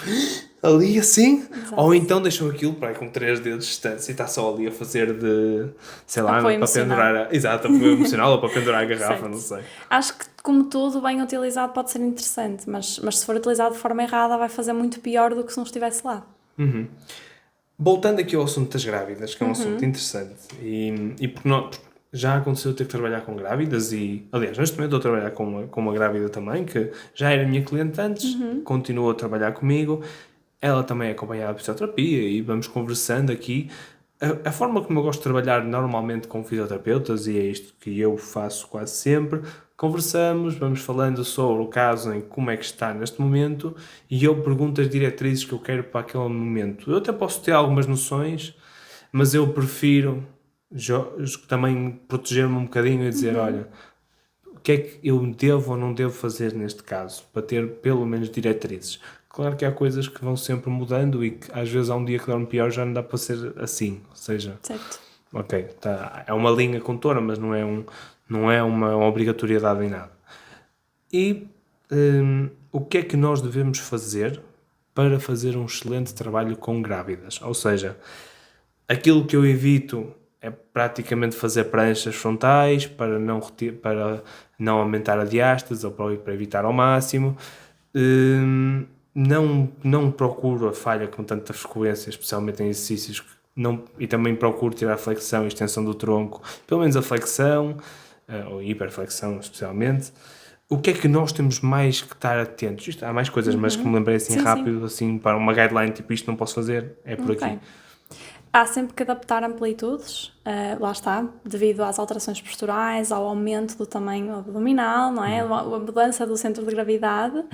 ali assim. Exato. Ou então deixam aquilo para com 3 dedos de distância e está só ali a fazer de, sei lá, Apoio para emocional. pendurar. Exato, apoio emocional ou para pendurar a garrafa, Certo. não sei. Acho que, como tudo, bem utilizado pode ser interessante, mas se for utilizado de forma errada vai fazer muito pior do que se não estivesse lá. Voltando aqui ao assunto das grávidas, que é um assunto interessante, e porque já aconteceu ter que trabalhar com grávidas e, aliás, neste momento estou a trabalhar com uma grávida também, que já era minha cliente antes, continuou a trabalhar comigo, ela também é acompanhada por fisioterapia e vamos conversando aqui. A forma como eu gosto de trabalhar normalmente com fisioterapeutas, e é isto que eu faço quase sempre, conversamos, vamos falando sobre o caso, em como é que está neste momento, e eu pergunto as diretrizes que eu quero para aquele momento. Eu até posso ter algumas noções, mas eu prefiro também proteger-me um bocadinho e dizer, olha, o que é que eu devo ou não devo fazer neste caso, para ter pelo menos diretrizes. Claro que há coisas que vão sempre mudando e que às vezes há um dia que dorme pior, já não dá para ser assim, ou seja... Certo. Ok, é uma linha contorna, mas não é uma obrigatoriedade em nada. E o que é que nós devemos fazer para fazer um excelente trabalho com grávidas? Ou seja, aquilo que eu evito é praticamente fazer pranchas frontais para não aumentar a diástase ou para evitar ao máximo. Não procuro a falha com tanta frequência, especialmente em exercícios e também procuro tirar a flexão e extensão do tronco, pelo menos a flexão, ou hiperflexão especialmente. O que é que nós temos mais que estar atentos? Há mais coisas, mas que me lembrei assim rápido, assim, para uma guideline, tipo isto não posso fazer, é por aqui. Há sempre que adaptar amplitudes, lá está, devido às alterações posturais, ao aumento do tamanho abdominal, não é? A mudança do centro de gravidade.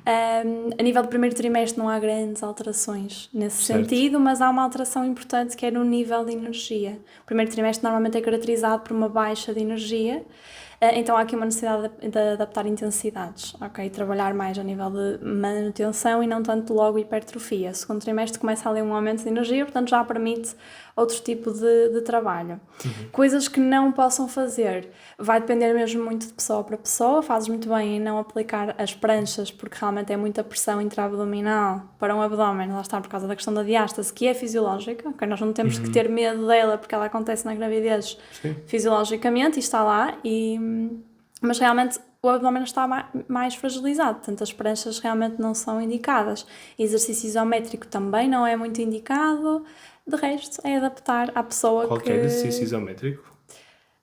A nível do primeiro trimestre não há grandes alterações nesse sentido, mas há uma alteração importante que é no nível de energia. O primeiro trimestre normalmente é caracterizado por uma baixa de energia, então há aqui uma necessidade de adaptar intensidades, ok? Trabalhar mais a nível de manutenção e não tanto logo hipertrofia. O segundo trimestre começa ali um aumento de energia, portanto já permite outro tipo de trabalho. Coisas que não possam fazer, vai depender mesmo muito de pessoa para pessoa. Fazes muito bem em não aplicar as pranchas, porque realmente é muita pressão intra-abdominal para um abdômen, lá está, por causa da questão da diástase, que é fisiológica, ok? Nós não temos que ter medo dela, porque ela acontece na gravidez fisiologicamente e está lá, mas realmente o abdômen está mais fragilizado, portanto as pranchas realmente não são indicadas. Exercício isométrico também não é muito indicado. De resto, é adaptar à pessoa Qualquer exercício isométrico?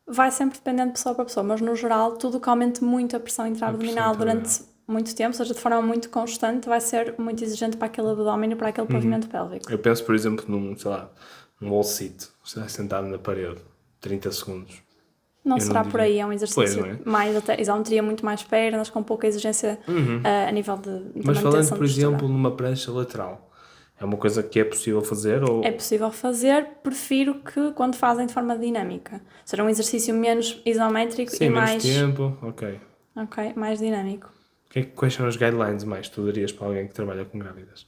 vai sempre dependendo de pessoa para pessoa, mas no geral, tudo que aumente muito a pressão intra-abdominal durante muito tempo, ou seja, de forma muito constante, vai ser muito exigente para aquele abdômen e para aquele pavimento pélvico. Eu penso, por exemplo, num, sei lá, um wall sit, sentado na parede, 30 segundos. Não Eu será não por diria. aí, é um exercício Pois, não é? mais até, isometria muito mais pernas, com pouca exigência a nível de Mas manutenção falando, de por exemplo, postura. numa prancha lateral, é uma coisa que é possível fazer ou... É possível fazer, prefiro que quando fazem de forma dinâmica. Será um exercício menos isométrico Sim, e menos mais, tempo, ok. mais dinâmico. Quais são as guidelines mais que tu darias para alguém que trabalha com grávidas?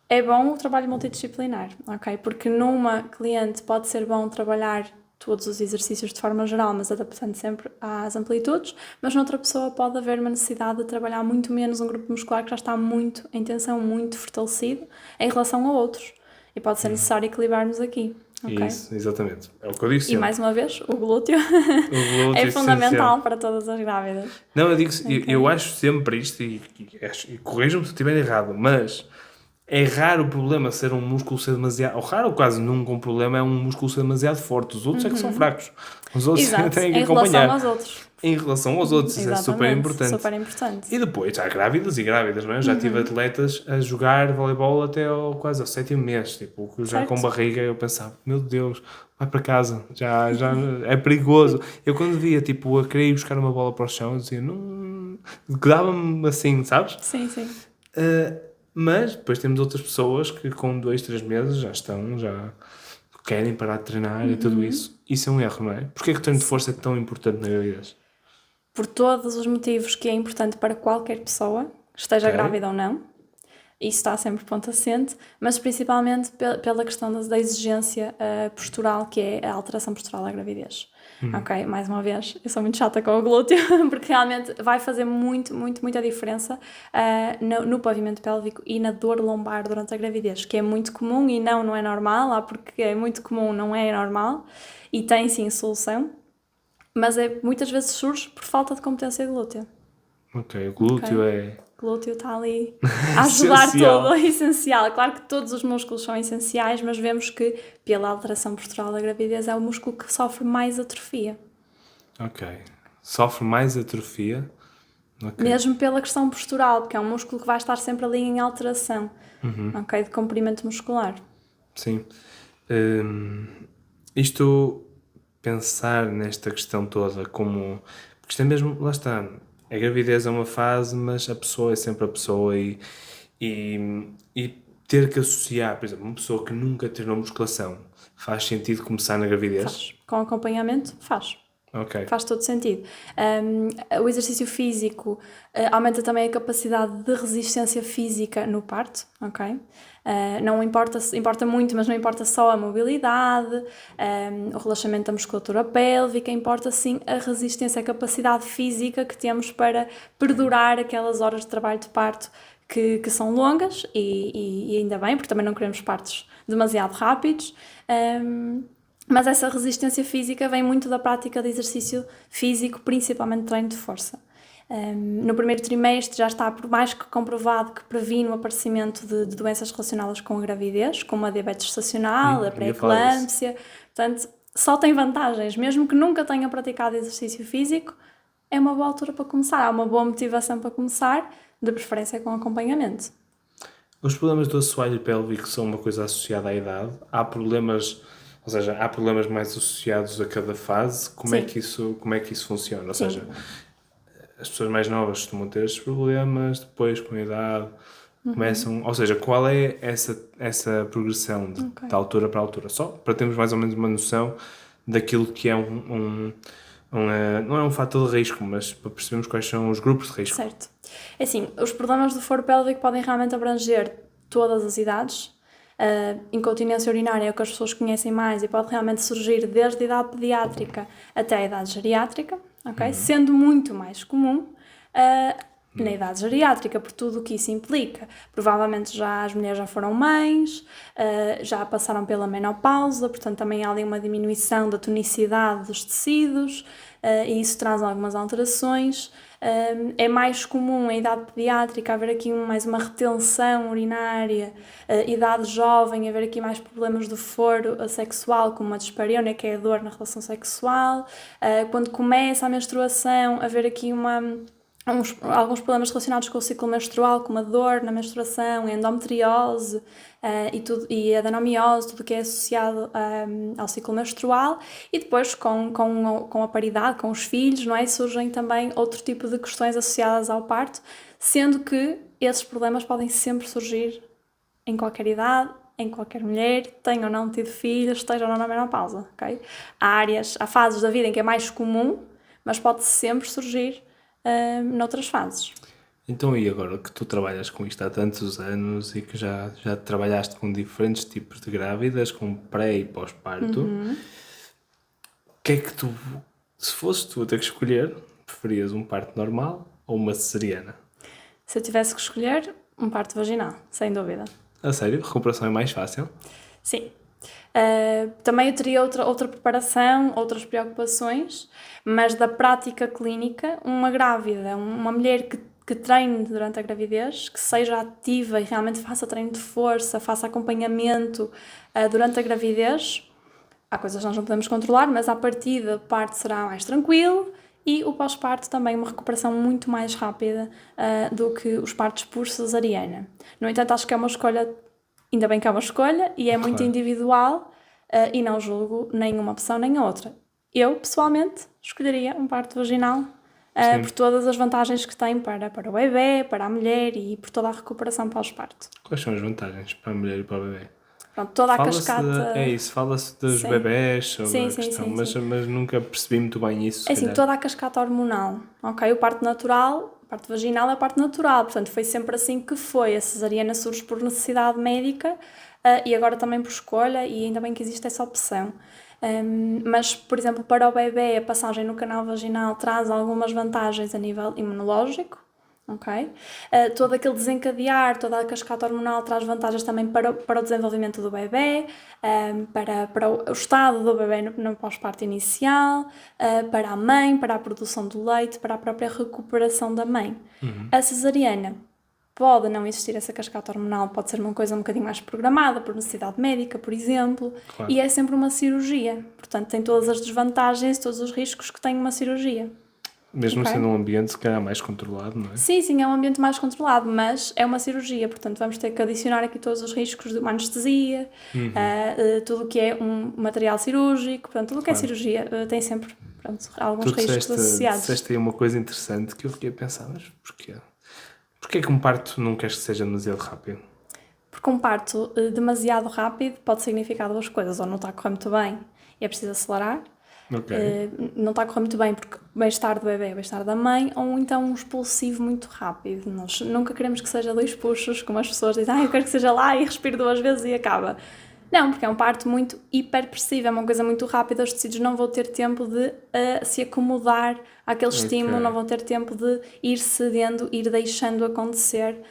É bom o trabalho multidisciplinar, ok? Porque numa cliente pode ser bom trabalhar todos os exercícios de forma geral, mas adaptando sempre às amplitudes, mas noutra pessoa pode haver uma necessidade de trabalhar muito menos um grupo muscular que já está muito, em tensão, muito fortalecido em relação a outros. E pode ser necessário equilibrarmos aqui, ok? Isso, exatamente. É o que eu digo E sempre. mais uma vez, o glúteo O glúteo é fundamental essencial. para todas as grávidas. Não, eu acho sempre isto, e corrijam-me se eu estiver errado, mas é raro o problema ser um músculo ser demasiado, ou raro ou quase nunca um problema é um músculo ser demasiado forte. Os outros é que são fracos. Os outros Exato, têm que em acompanhar. relação aos outros. Em relação aos outros, isso é super Exatamente, importante. super importante. E depois, há grávidas e grávidas, não é? Eu já tive atletas a jogar voleibol até quase ao 7º mês, tipo, já Certo. com barriga, eu pensava, meu Deus, vai para casa, já é perigoso. Eu quando via, tipo, a querer ir buscar uma bola para o chão, eu dizia, não, dava-me assim, sabes? Sim, sim. Mas depois temos outras pessoas que com 2, 3 meses já querem parar de treinar e tudo isso. Isso é um erro, não é? Porquê que o treino de força é tão importante na gravidez? Por todos os motivos que é importante para qualquer pessoa, esteja Ok. grávida ou não, isso está sempre ponto assente, mas principalmente pela questão da exigência postural, que é a alteração postural da gravidez. Ok, mais uma vez, eu sou muito chata com o glúteo, porque realmente vai fazer muita diferença no pavimento pélvico e na dor lombar durante a gravidez, que é muito comum e não é normal, porque é muito comum, não é normal, e tem sim solução, mas muitas vezes surge por falta de competência glútea. Ok, o glúteo é O glúteo está ali a ajudar essencial. tudo, é essencial. Claro que todos os músculos são essenciais, mas vemos que pela alteração postural da gravidez é o músculo que sofre mais atrofia. Ok. Sofre mais atrofia. Ok. Mesmo pela questão postural, porque é um músculo que vai estar sempre ali em alteração, ok, de comprimento muscular. Sim. Isto, pensar nesta questão toda como... Porque isto é mesmo, lá está, a gravidez é uma fase, mas a pessoa é sempre a pessoa e ter que associar, por exemplo, uma pessoa que nunca treinou musculação, faz sentido começar na gravidez? Faz. Com acompanhamento, faz. Ok. Faz todo sentido. O exercício físico aumenta também a capacidade de resistência física no parto, ok? Não importa muito, mas não importa só a mobilidade, o relaxamento da musculatura pélvica, importa sim a resistência, a capacidade física que temos para perdurar aquelas horas de trabalho de parto que são longas e ainda bem, porque também não queremos partos demasiado rápidos. Mas essa resistência física vem muito da prática de exercício físico, principalmente treino de força. No primeiro trimestre já está por mais que comprovado que previne o aparecimento de doenças relacionadas com a gravidez, como a diabetes gestacional, a pré-eclâmpsia. Portanto, só tem vantagens. Mesmo que nunca tenha praticado exercício físico, é uma boa altura para começar. Há uma boa motivação para começar, de preferência com acompanhamento. Os problemas do assoalho pélvico são uma coisa associada à idade? Há problemas... Ou seja, há problemas mais associados a cada fase? Como é que isso funciona? Ou seja, as pessoas mais novas costumam ter estes problemas, depois com a idade começam... Ou seja, qual é essa progressão de altura para altura? Só para termos mais ou menos uma noção daquilo que é não é um fator de risco, mas para percebermos quais são os grupos de risco. Certo. É assim, os problemas do foro pélvico podem realmente abranger todas as idades. Incontinência urinária é o que as pessoas conhecem mais e pode realmente surgir desde a idade pediátrica até a idade geriátrica, ok? Sendo muito mais comum na idade geriátrica, por tudo o que isso implica. Provavelmente as mulheres já foram mães, já passaram pela menopausa, portanto também há ali uma diminuição da tonicidade dos tecidos e isso traz algumas alterações. É mais comum em idade pediátrica haver aqui mais uma retenção urinária, idade jovem haver aqui mais problemas do foro sexual, como a dispareunia, que é a dor na relação sexual. Quando começa a menstruação, haver aqui alguns problemas relacionados com o ciclo menstrual, como a dor na menstruação, a endometriose e a adenomiose, tudo que é associado ao ciclo menstrual. E depois, com a paridade, com os filhos, não é? Surgem também outro tipo de questões associadas ao parto, sendo que esses problemas podem sempre surgir em qualquer idade, em qualquer mulher, tenha ou não tido filhos, esteja ou não na menopausa, ok? Há fases da vida em que é mais comum, mas pode sempre surgir noutras fases. Então, e agora que tu trabalhas com isto há tantos anos e que já trabalhaste com diferentes tipos de grávidas, com pré e pós-parto, o que é que tu, se fosses tu a ter que escolher, preferias um parto normal ou uma cesariana? Se eu tivesse que escolher, um parto vaginal, sem dúvida. A sério? A recuperação é mais fácil? Sim. Também eu teria outra preparação, outras preocupações, mas da prática clínica, uma grávida, uma mulher que treine durante a gravidez, que seja ativa e realmente faça treino de força, faça acompanhamento durante a gravidez, há coisas que nós não podemos controlar, mas à partida o parto será mais tranquilo e o pós-parto também uma recuperação muito mais rápida do que os partos por cesariana. No entanto, acho que é uma escolha. Ainda bem que é uma escolha e é muito individual e não julgo nenhuma opção nem a outra. Eu, pessoalmente, escolheria um parto vaginal por todas as vantagens que tem para o bebê, para a mulher e por toda a recuperação pós-parto. Quais são as vantagens para a mulher e para o bebê? Pronto, toda a cascata... Fala-se dos bebés sobre a questão, mas nunca percebi muito bem isso. É assim, toda a cascata hormonal, ok? O parto natural... A parte vaginal é a parte natural, portanto foi sempre assim que foi. A cesariana surge por necessidade médica e agora também por escolha e ainda bem que existe essa opção. Mas, por exemplo, para o bebê a passagem no canal vaginal traz algumas vantagens a nível imunológico, ok? Todo aquele desencadear, toda a cascata hormonal traz vantagens também para o desenvolvimento do bebê, para o estado do bebê no pós-parto inicial, para a mãe, para a produção do leite, para a própria recuperação da mãe. A cesariana pode não existir essa cascata hormonal, pode ser uma coisa um bocadinho mais programada, por necessidade médica, por exemplo, e é sempre uma cirurgia. Portanto, tem todas as desvantagens, todos os riscos que tem uma cirurgia. Mesmo sendo um ambiente, se calhar, mais controlado, não é? Sim, é um ambiente mais controlado, mas é uma cirurgia, portanto vamos ter que adicionar aqui todos os riscos de uma anestesia, tudo o que é um material cirúrgico, portanto tudo o que é cirurgia tem sempre alguns riscos associados. Tu disseste aí uma coisa interessante que eu fiquei a pensar, mas porquê? Porquê que um parto não queres que seja demasiado rápido? Porque um parto demasiado rápido pode significar duas coisas, ou não está a correr muito bem e é preciso acelerar, não está a correr muito bem porque o bem-estar do bebê é o bem-estar da mãe, ou então um expulsivo muito rápido. Nós nunca queremos que seja 2 puxos, como as pessoas dizem, eu quero que seja lá e respire 2 vezes e acaba. Não, porque é um parto muito hiperpressivo, é uma coisa muito rápida, os tecidos não vão ter tempo de se acomodar àquele estímulo, não vão ter tempo de ir cedendo, ir deixando acontecer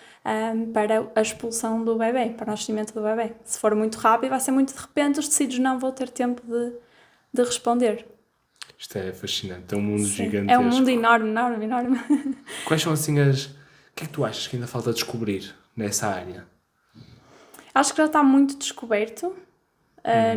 para a expulsão do bebê, para o nascimento do bebê. Se for muito rápido, vai ser muito de repente, os tecidos não vão ter tempo de responder. Isto é fascinante, é um mundo gigantesco. É um mundo enorme. Quais são assim as... O que é que tu achas que ainda falta descobrir nessa área? Acho que já está muito descoberto.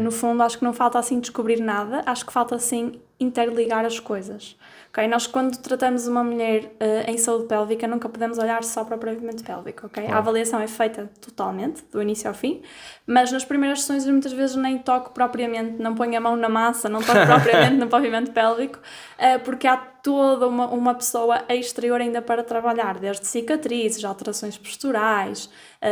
No fundo, acho que não falta assim descobrir nada. Acho que falta assim interligar as coisas. Okay? Nós, quando tratamos uma mulher em saúde pélvica, nunca podemos olhar só para o pavimento pélvico. Okay? A avaliação é feita totalmente, do início ao fim, mas nas primeiras sessões eu muitas vezes nem toco propriamente, não ponho a mão na massa, não toco propriamente no pavimento pélvico, porque há toda uma pessoa exterior ainda para trabalhar, desde cicatrizes, alterações posturais,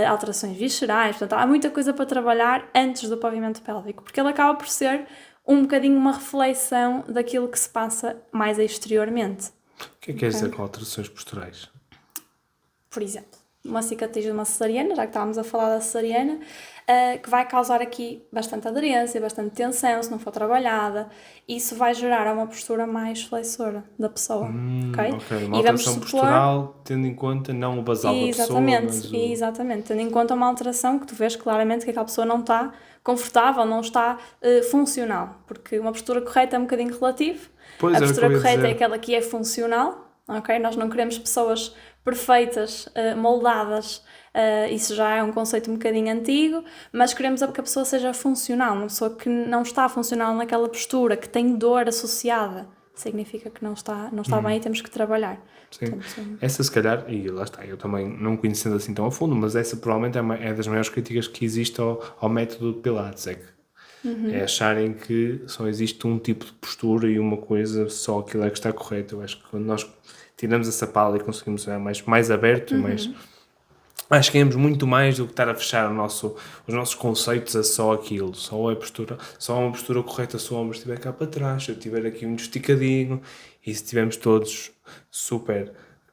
alterações viscerais, portanto há muita coisa para trabalhar antes do pavimento pélvico, porque ele acaba por ser um bocadinho uma reflexão daquilo que se passa mais exteriormente. O que é que queres dizer com alterações posturais? Por exemplo, uma cicatriz de uma cesariana, já que estávamos a falar da cesariana, que vai causar aqui bastante aderência, bastante tensão, se não for trabalhada. Isso vai gerar uma postura mais flexora da pessoa. Ok, uma alteração postural, tendo em conta não o basal da pessoa, mas Exatamente, tendo em conta uma alteração que tu vês claramente que aquela pessoa não está confortável, não está funcional, porque uma postura correta é um bocadinho relativo. A postura correta é aquela que é funcional, ok? Nós não queremos pessoas perfeitas, moldadas, isso já é um conceito um bocadinho antigo, mas queremos que a pessoa seja funcional, uma pessoa que não está funcional naquela postura, que tem dor associada, significa que não está bem e temos que trabalhar. Sim. Portanto, Essa se calhar, e lá está, eu também não conhecendo assim tão a fundo, mas essa provavelmente é das maiores críticas que existe ao método de Pilates, é que é acharem que só existe um tipo de postura e uma coisa, só aquilo é que está correto. Eu acho que quando nós tiramos essa pala e conseguimos ser mais aberto e mais... Acho que ganhamos muito mais do que estar a fechar os nossos conceitos a só aquilo, só uma postura correta se o ombro estiver cá para trás, se eu estiver aqui muito esticadinho e se estivermos todos super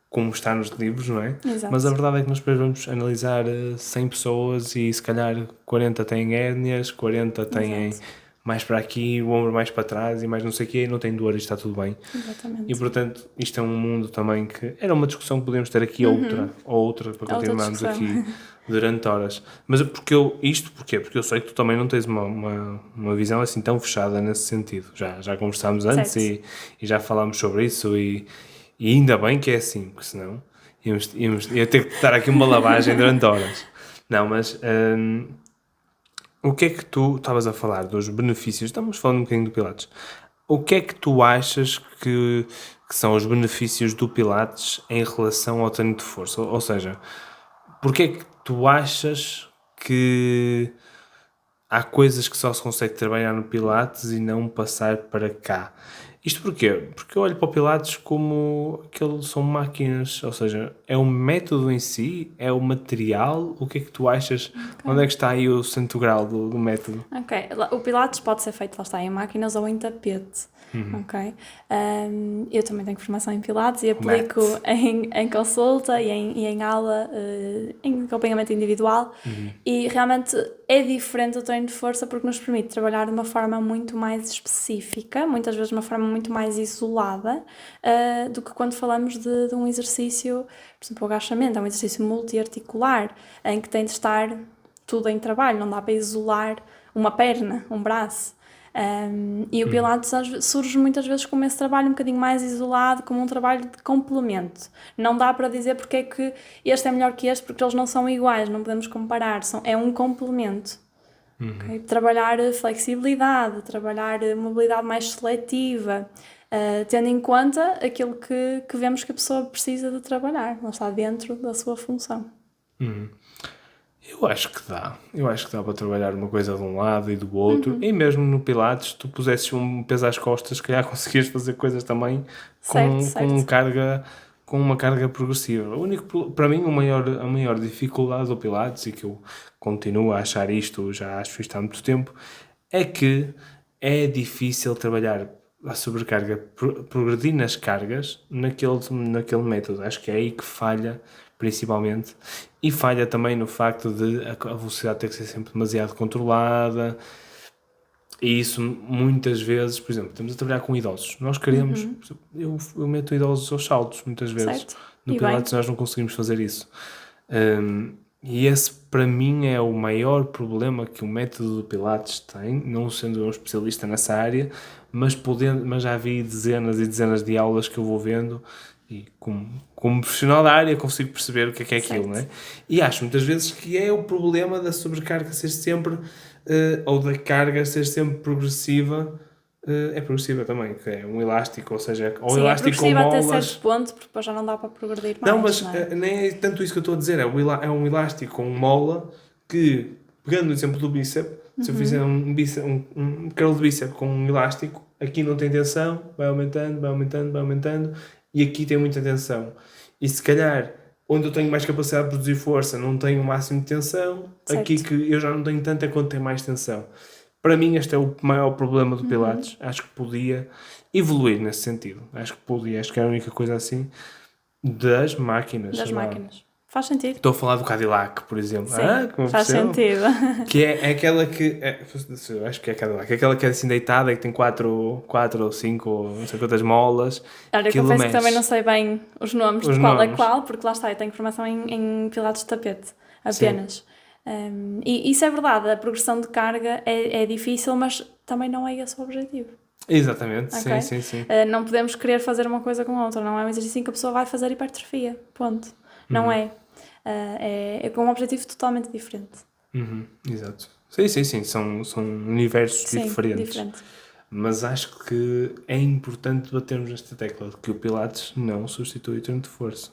como está nos livros, não é? Exato. Mas a verdade é que nós depois vamos analisar 100 pessoas e se calhar 40 têm hérnias, 40 têm mais para aqui, o ombro mais para trás e mais não sei o quê, e não tem dor e está tudo bem. Exatamente. E portanto, isto é um mundo também que era uma discussão que podíamos ter aqui outra para continuarmos aqui durante horas. Mas porquê? Porque eu sei que tu também não tens uma visão assim tão fechada nesse sentido. Já conversámos antes e já falámos sobre isso e ainda bem que é assim, porque senão ia ter que dar aqui uma lavagem durante horas. Não, mas o que é que tu estavas a falar dos benefícios? Estamos falando um bocadinho do Pilates. O que é que tu achas que são os benefícios do Pilates em relação ao treino de força? Ou seja, porque é que tu achas que há coisas que só se consegue trabalhar no Pilates e não passar para cá? Isto porquê? Porque eu olho para o Pilates como são máquinas, ou seja, é o método em si, é o material, o que é que tu achas? Onde é que está aí o santo grau do método? Ok, o Pilates pode ser feito, lá está, em máquinas ou em tapete, ok? Eu também tenho formação em Pilates e aplico em consulta e em aula, em acompanhamento individual e realmente é diferente o treino de força porque nos permite trabalhar de uma forma muito mais específica, muitas vezes de uma forma muito mais isolada, do que quando falamos de um exercício, por exemplo, o agachamento, é um exercício multiarticular, em que tem de estar tudo em trabalho, não dá para isolar uma perna, um braço. E o Pilates surge muitas vezes como esse trabalho um bocadinho mais isolado, como um trabalho de complemento. Não dá para dizer porque é que este é melhor que este, porque eles não são iguais, não podemos comparar, é um complemento. Okay? Trabalhar flexibilidade, trabalhar mobilidade mais seletiva, tendo em conta aquilo que vemos que a pessoa precisa de trabalhar, não está dentro da sua função. Eu acho que dá. Eu acho que dá para trabalhar uma coisa de um lado e do outro. E mesmo no Pilates, tu pusesses um peso às costas, se calhar conseguias fazer coisas também com uma carga progressiva. Para mim, a maior dificuldade do Pilates, e que eu continuo a achar isto, já acho isto há muito tempo, é que é difícil trabalhar a sobrecarga, progredir nas cargas naquele método. Acho que é aí que falha principalmente, e falha também no facto de a velocidade ter que ser sempre demasiado controlada, e isso muitas vezes, por exemplo, estamos a trabalhar com idosos, nós queremos, eu meto idosos aos saltos muitas vezes, Certo. no Pilates nós não conseguimos fazer isso, e esse para mim é o maior problema que o método do Pilates tem, não sendo eu um especialista nessa área, mas já vi dezenas e dezenas de aulas que eu vou vendo e como profissional da área consigo perceber o que é aquilo, não é? E acho muitas vezes que é o problema da sobrecarga ser sempre, ou da carga ser sempre progressiva, é progressiva também, que é um elástico, ou seja, ou elástico com molas. Sim, é progressiva até certo ponto, porque depois já não dá para progredir mais. Não, mas nem é tanto isso que eu estou a dizer, é um elástico com mola que, pegando o exemplo do bíceps, se eu fizer um curl de bíceps com um elástico, aqui não tem tensão, vai aumentando, vai aumentando, vai aumentando, e aqui tem muita tensão. E se calhar, onde eu tenho mais capacidade de produzir força, não tenho o máximo de tensão, aqui que eu já não tenho tanto é quando tem mais tensão. Para mim, este é o maior problema do Pilates. Acho que podia evoluir nesse sentido. Acho que é a única coisa assim das máquinas. Das máquinas. Faz sentido. Estou a falar do Cadillac, por exemplo. Sim, faz sentido. Que é aquela que... acho que é Cadillac. Aquela que é assim deitada e que tem 4 ou 5 ou não sei quantas molas. Olha, eu confesso que também não sei bem os nomes de qual é qual, porque lá está, eu tenho formação em Pilates de tapete, apenas. E isso é verdade, a progressão de carga é difícil, mas também não é esse o objetivo. Exatamente, ok? sim. Não podemos querer fazer uma coisa com a outra, não é um exercício em que a pessoa vai fazer hipertrofia, ponto. Não é. É com um objetivo totalmente diferente. Exato. Sim, são universos Sim, diferentes. diferente. Mas acho que é importante batermos nesta tecla de que o Pilates não substitui o treino de força.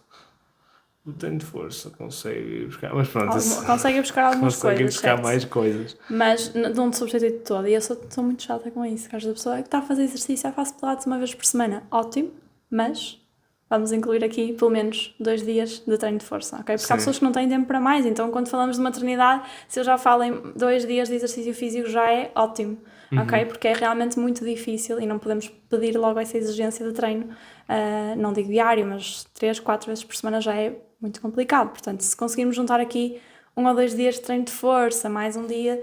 O treino de força consegue ir buscar, mas pronto, Consegue buscar algumas consegue ir coisas, buscar certo? mais coisas. Mas não te substitui de todo. E eu sou muito chata com isso. Que às vezes a pessoa que está a fazer exercício, eu faço pilates uma vez por semana. Ótimo, mas vamos incluir aqui pelo menos 2 dias de treino de força, ok? Porque há pessoas que não têm tempo para mais. Então, quando falamos de maternidade, se eu já falo em 2 dias de exercício físico, já é ótimo, ok? Porque é realmente muito difícil e não podemos pedir logo essa exigência de treino. Não digo diário, mas 3, 4 vezes por semana já é muito complicado. Portanto, se conseguirmos juntar aqui 1 ou 2 dias de treino de força, mais um dia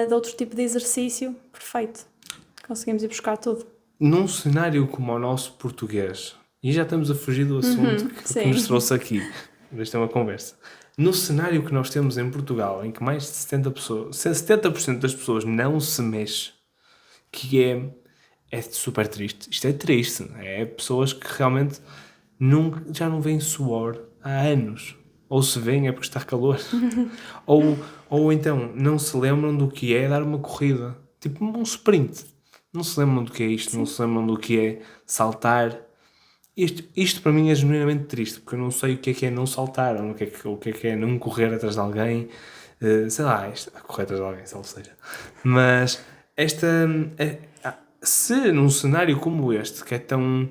de outro tipo de exercício, perfeito. Conseguimos ir buscar tudo. Num cenário como o nosso português, e já estamos a fugir do assunto que nos trouxe aqui, esta é uma conversa. No cenário que nós temos em Portugal, em que mais de 70% das pessoas não se mexe, que é super triste. Isto é triste. É pessoas que realmente já não veem suor há anos. Ou se veem é porque está calor. ou então não se lembram do que é dar uma corrida. Tipo um sprint. Não se lembram do que é isto. Sim. Não se lembram do que é saltar. Isto para mim é genuinamente triste. Porque eu não sei o que é não saltar. Ou o que é não correr atrás de alguém. Sei lá, correr atrás de alguém, salvo seja. Mas se num cenário como este, que é tão.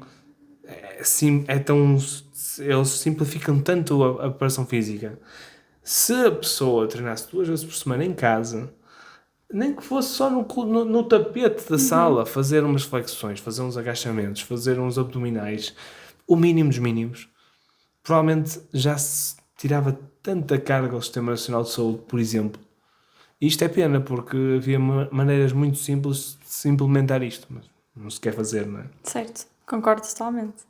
Eles simplificam tanto a preparação física. Se a pessoa treinasse 2 vezes por semana em casa, nem que fosse só no tapete da sala, fazer umas flexões, fazer uns agachamentos, fazer uns abdominais, o mínimo dos mínimos, provavelmente já se tirava tanta carga ao Sistema Nacional de Saúde, por exemplo. E isto é pena, porque havia maneiras muito simples de se implementar isto, mas não se quer fazer, não é? Certo, concordo totalmente.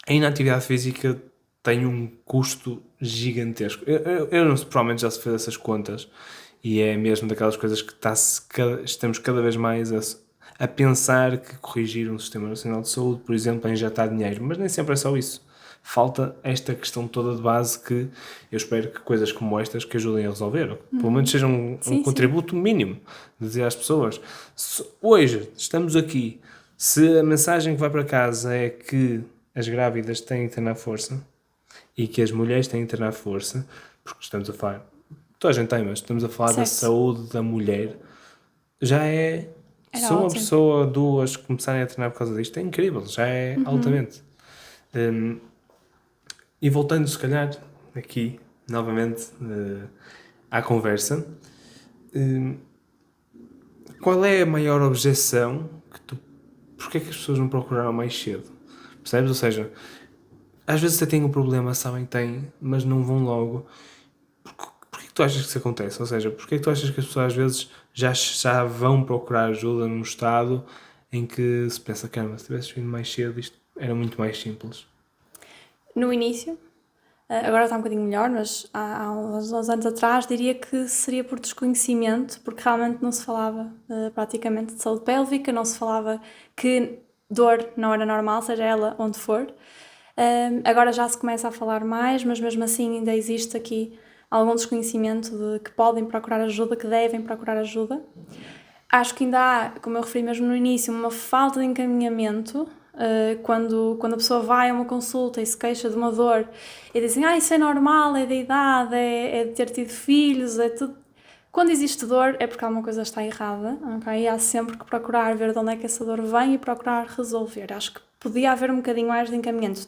A inatividade física tem um custo gigantesco. Eu não sei, provavelmente já se fez essas contas e é mesmo daquelas coisas que estamos cada vez mais a pensar que corrigir um Sistema Nacional de Saúde, por exemplo, é injetar dinheiro, mas nem sempre é só isso. Falta esta questão toda de base que eu espero que coisas como estas que ajudem a resolver, ou que pelo menos seja um contributo mínimo de dizer às pessoas, hoje estamos aqui, se a mensagem que vai para casa é que as grávidas têm que treinar força e que as mulheres têm que treinar força, porque estamos a falar, toda a gente tem, mas estamos a falar da saúde da mulher, já é, se uma pessoa, 2 começarem a treinar por causa disto, é incrível, já é altamente. E voltando se calhar aqui novamente à conversa, qual é a maior objeção porque é que as pessoas não procuraram mais cedo? Percebes? Ou seja, às vezes até têm um problema, sabem que têm, mas não vão logo. Porquê que tu achas que isso acontece? Ou seja, porquê que tu achas que as pessoas às vezes já vão procurar ajuda num estado em que se pensa, caramba, se tivesses vindo mais cedo isto era muito mais simples? No início, agora está um bocadinho melhor, mas há uns anos atrás diria que seria por desconhecimento, porque realmente não se falava praticamente de saúde pélvica, não se falava que dor não era normal, seja ela onde for. Agora já se começa a falar mais, mas mesmo assim ainda existe aqui algum desconhecimento de que podem procurar ajuda, que devem procurar ajuda. Acho que ainda há, como eu referi mesmo no início, uma falta de encaminhamento. Quando a pessoa vai a uma consulta e se queixa de uma dor e dizem, isso é normal, é da idade, é de ter tido filhos, é tudo. Quando existe dor é porque alguma coisa está errada, ok? E há sempre que procurar ver de onde é que essa dor vem e procurar resolver. Acho que podia haver um bocadinho mais de encaminhamento.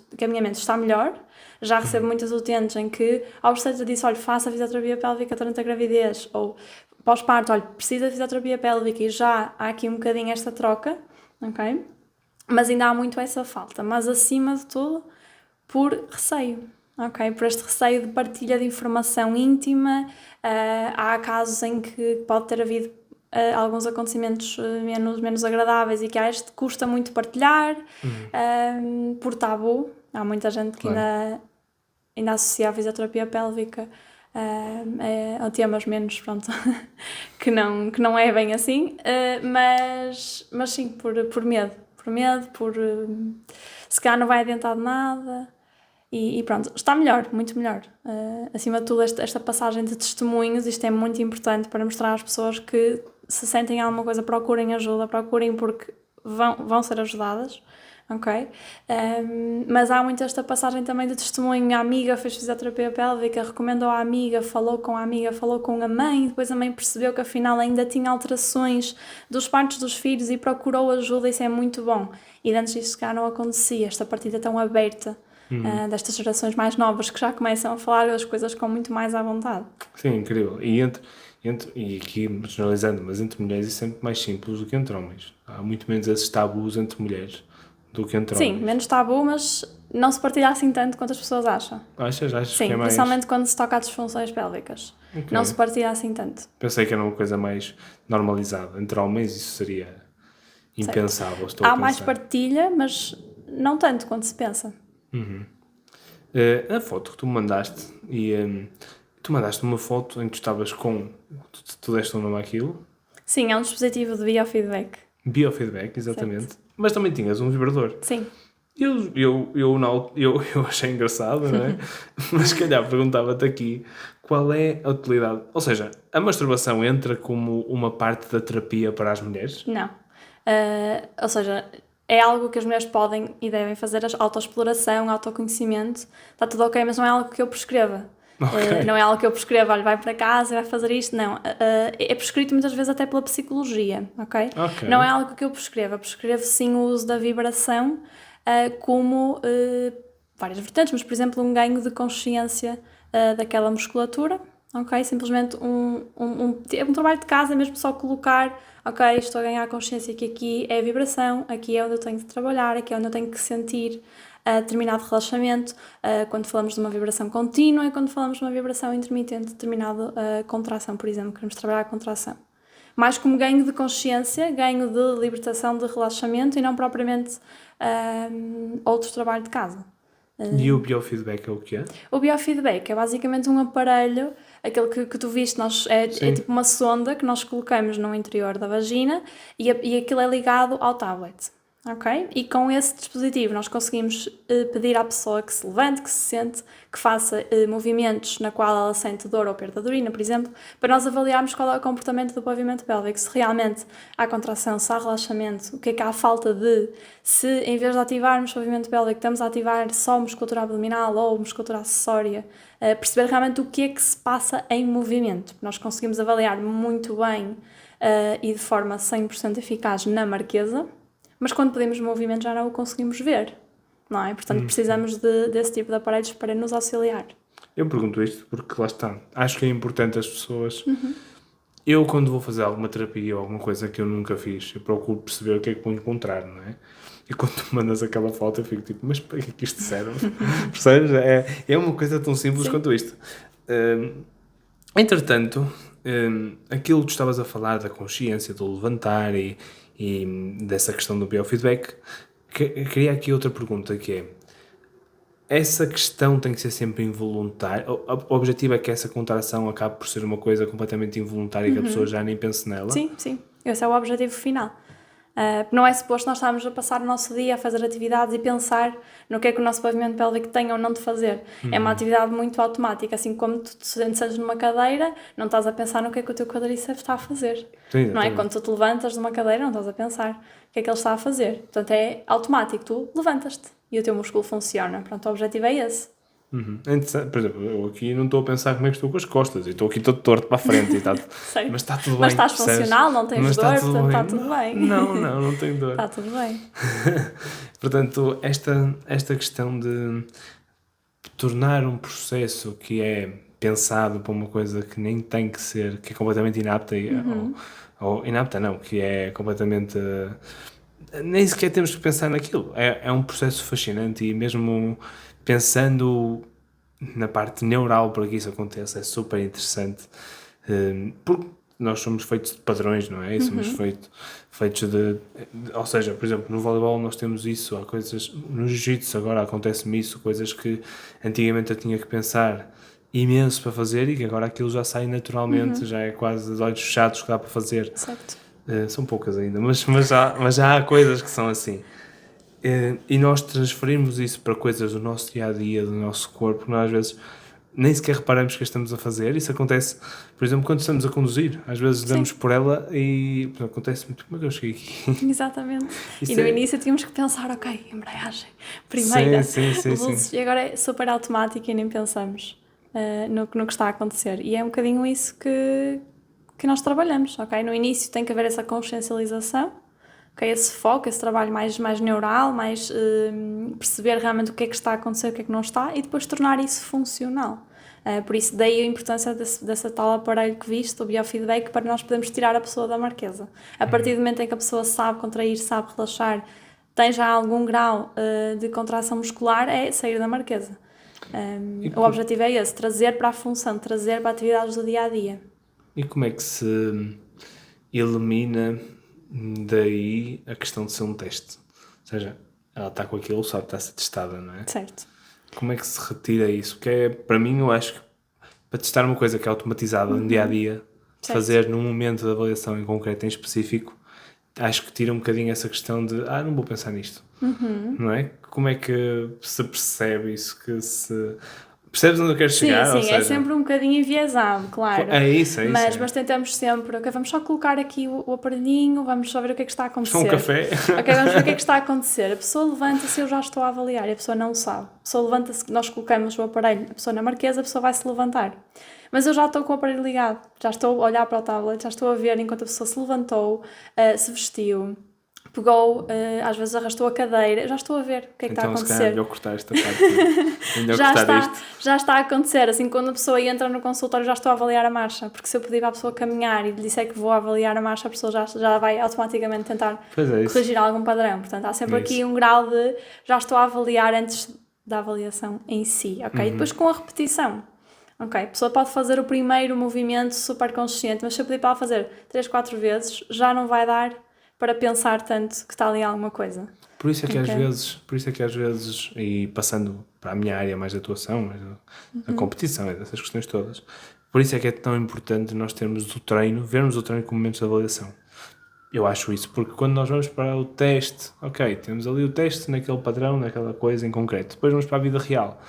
Está melhor. Já recebo muitas utentes em que a obstetra disse, olha, faça a fisioterapia pélvica durante a gravidez, ou pós-parto, olha, precisa de fisioterapia pélvica, e já há aqui um bocadinho esta troca, ok? Mas ainda há muito essa falta, mas acima de tudo por receio, ok? Por este receio de partilha de informação íntima. Há casos em que pode ter havido alguns acontecimentos menos agradáveis e que este custa muito partilhar, por tabu. Há muita gente que ainda associa a fisioterapia pélvica Ou temas menos, pronto, que não é bem assim, mas sim, por medo, se calhar não vai adiantar de nada. E pronto, está melhor, muito melhor. Acima de tudo, esta passagem de testemunhos, isto é muito importante para mostrar às pessoas que se sentem alguma coisa, procurem ajuda, procurem porque vão ser ajudadas, ok? Mas há muito esta passagem também de testemunho. A amiga fez fisioterapia pélvica, recomendou à amiga, falou com a mãe, depois a mãe percebeu que afinal ainda tinha alterações dos partos dos filhos e procurou ajuda, isso é muito bom. E antes disso, cá não acontecia, esta partida tão aberta. Destas gerações mais novas que já começam a falar das coisas com muito mais à vontade. Sim, incrível. E e aqui generalizando, mas entre mulheres é sempre mais simples do que entre homens. Há muito menos esses tabus entre mulheres do que entre homens. Sim, menos tabu, mas não se partilha assim tanto quanto as pessoas acham. Achas Sim, que é mais... principalmente quando se toca a disfunções pélvicas. Okay. Não se partilha assim tanto. Pensei que era uma coisa mais normalizada. Entre homens isso seria impensável. Estou Há a pensar. mais partilha, mas não tanto quanto se pensa. A foto que tu me mandaste, tu mandaste uma foto em que tu estavas com... Tu deste um nome àquilo? Sim, é um dispositivo de biofeedback. Biofeedback, exatamente. Certo. Mas também tinhas um vibrador. Sim. Eu achei engraçado, não é? Mas se calhar perguntava-te aqui qual é a utilidade. Ou seja, a masturbação entra como uma parte da terapia para as mulheres? Não. Ou seja, é algo que as mulheres podem e devem fazer, a autoexploração, autoconhecimento. Está tudo ok, mas não é algo que eu prescreva. Okay. Não é algo que eu prescreva, olha, vai para casa e vai fazer isto, não. É prescrito muitas vezes até pela psicologia, ok? Não é algo que eu prescreva. Prescrevo sim o uso da vibração como várias vertentes, mas por exemplo um ganho de consciência daquela musculatura, ok? Simplesmente um trabalho de casa, mesmo só colocar, ok, estou a ganhar consciência que aqui é a vibração, aqui é onde eu tenho de trabalhar, aqui é onde eu tenho que sentir determinado relaxamento, quando falamos de uma vibração contínua e quando falamos de uma vibração intermitente, determinada contração, por exemplo, queremos trabalhar a contração. Mais como ganho de consciência, ganho de libertação, de relaxamento e não propriamente outro trabalho de casa. E o biofeedback é o que é? O biofeedback é basicamente um aparelho, aquele que tu viste, é tipo uma sonda que nós colocamos no interior da vagina e aquilo é ligado ao tablet. Ok? E com esse dispositivo nós conseguimos pedir à pessoa que se levante, que se sente, que faça movimentos na qual ela sente dor ou perda de urina, por exemplo, para nós avaliarmos qual é o comportamento do pavimento pélvico, se realmente há contração, se há relaxamento, o que é que há falta de, se em vez de ativarmos o pavimento pélvico estamos a ativar só musculatura abdominal ou musculatura acessória, perceber realmente o que é que se passa em movimento. Nós conseguimos avaliar muito bem e de forma 100% eficaz na marquesa, mas quando pedimos movimento já não o conseguimos ver, não é? Portanto, precisamos desse tipo de aparelhos para nos auxiliar. Eu pergunto isto porque lá está. Acho que é importante as pessoas... Eu, quando vou fazer alguma terapia ou alguma coisa que eu nunca fiz, eu procuro perceber o que é que vou encontrar, não é? E quando tu mandas aquela foto, eu fico tipo, mas para que é que isto serve? Percebes? É uma coisa tão simples quanto isto. Entretanto, aquilo que tu estavas a falar da consciência, do levantar e dessa questão do biofeedback, queria aqui outra pergunta que é: essa questão tem que ser sempre involuntária? O objetivo é que essa contração acabe por ser uma coisa completamente involuntária e que a pessoa já nem pense nela? Sim, esse é o objetivo final. Não é suposto nós estarmos a passar o nosso dia a fazer atividades e pensar no que é que o nosso pavimento pélvico tem ou não de fazer. É uma atividade muito automática, assim como tu te sentes numa cadeira, não estás a pensar no que é que o teu quadríceps está a fazer. Sim, não é? Quando tu te levantas de uma cadeira, não estás a pensar o que é que ele está a fazer. Portanto, é automático, tu levantas-te e o teu músculo funciona. Pronto, o objetivo é esse. Por exemplo, eu aqui não estou a pensar como é que estou com as costas e estou aqui todo torto para a frente e mas está tudo bem. Mas estás funcional, não tens dor, portanto está tudo bem. Não tenho dor. Está tudo bem. Portanto, esta questão de tornar um processo que é pensado para uma coisa que nem tem que ser, que é completamente inapta, ou inapta não, que é completamente... nem sequer temos que pensar naquilo. É um processo fascinante e mesmo... pensando na parte neural para que isso aconteça, é super interessante, porque nós somos feitos de padrões, não é? Somos feitos de... Ou seja, por exemplo, no voleibol nós temos isso, há coisas... No jiu-jitsu agora acontece-me isso, coisas que antigamente eu tinha que pensar imenso para fazer e que agora aquilo já sai naturalmente, já é quase de olhos fechados que dá para fazer. Certo. São poucas ainda, mas já há coisas que são assim. E nós transferimos isso para coisas do nosso dia-a-dia, do nosso corpo, que nós às vezes nem sequer reparamos que a estamos a fazer. Isso acontece, por exemplo, quando estamos a conduzir. Às vezes damos por ela e acontece muito. Como é que eu cheguei aqui? Exatamente. Isso E no início tínhamos que pensar, ok, embreagem, primeira, Sim. luzes, e agora é super automático e nem pensamos no que está a acontecer. E é um bocadinho isso que nós trabalhamos, ok? No início tem que haver essa consciencialização, ok? Esse foco, esse trabalho mais neural, mais perceber realmente o que é que está a acontecer, o que é que não está, e depois tornar isso funcional. Por isso, daí a importância dessa tal aparelho que viste, o biofeedback, para nós podermos tirar a pessoa da marquesa. A partir do momento em que a pessoa sabe contrair, sabe relaxar, tem já algum grau de contração muscular, é sair da marquesa. O objetivo é esse, trazer para a função, trazer para atividades do dia-a-dia. E como é que se elimina daí a questão de ser um teste? Ou seja, ela está com aquilo, sabe, está a ser testada, não é? Certo. Como é que se retira isso? Que é, para mim, eu acho que para testar uma coisa que é automatizada no dia-a-dia, fazer num momento de avaliação em concreto, em específico, acho que tira um bocadinho essa questão de não vou pensar nisto, não é? Como é que se percebe isso? Percebes onde eu quero chegar? Sim, Ou seja, é sempre um bocadinho enviesado, claro. É isso. Mas tentamos sempre, ok, vamos só colocar aqui o aparelhinho, vamos só ver o que é que está a acontecer. Um café. Ok, vamos ver o que é que está a acontecer. A pessoa levanta-se, eu já estou a avaliar, e a pessoa não sabe. A pessoa levanta-se, nós colocamos o aparelho, a pessoa na marquesa, a pessoa vai se levantar. Mas eu já estou com o aparelho ligado, já estou a olhar para o tablet, já estou a ver enquanto a pessoa se levantou, se vestiu, pegou, às vezes arrastou a cadeira, já estou a ver o que é que está a acontecer. Então, se calhar, é melhor cortar esta parte. Melhor cortar isto. Já está a acontecer, assim, quando a pessoa entra no consultório já estou a avaliar a marcha, porque se eu pedir para a pessoa caminhar e lhe disser que vou avaliar a marcha, a pessoa já vai automaticamente tentar corrigir algum padrão. Portanto, há sempre aqui um grau de já estou a avaliar antes da avaliação em si, ok? Depois com a repetição. Ok, a pessoa pode fazer o primeiro movimento super consciente, mas se eu pedir para ela fazer 3, 4 vezes, já não vai dar para pensar tanto que está ali alguma coisa. Por isso é que às vezes, e passando para a minha área mais de atuação, mais da competição, dessas questões todas, por isso é que é tão importante nós termos o treino, vermos o treino como momentos de avaliação. Eu acho isso, porque quando nós vamos para o teste, ok, temos ali o teste naquele padrão, naquela coisa em concreto, depois vamos para a vida real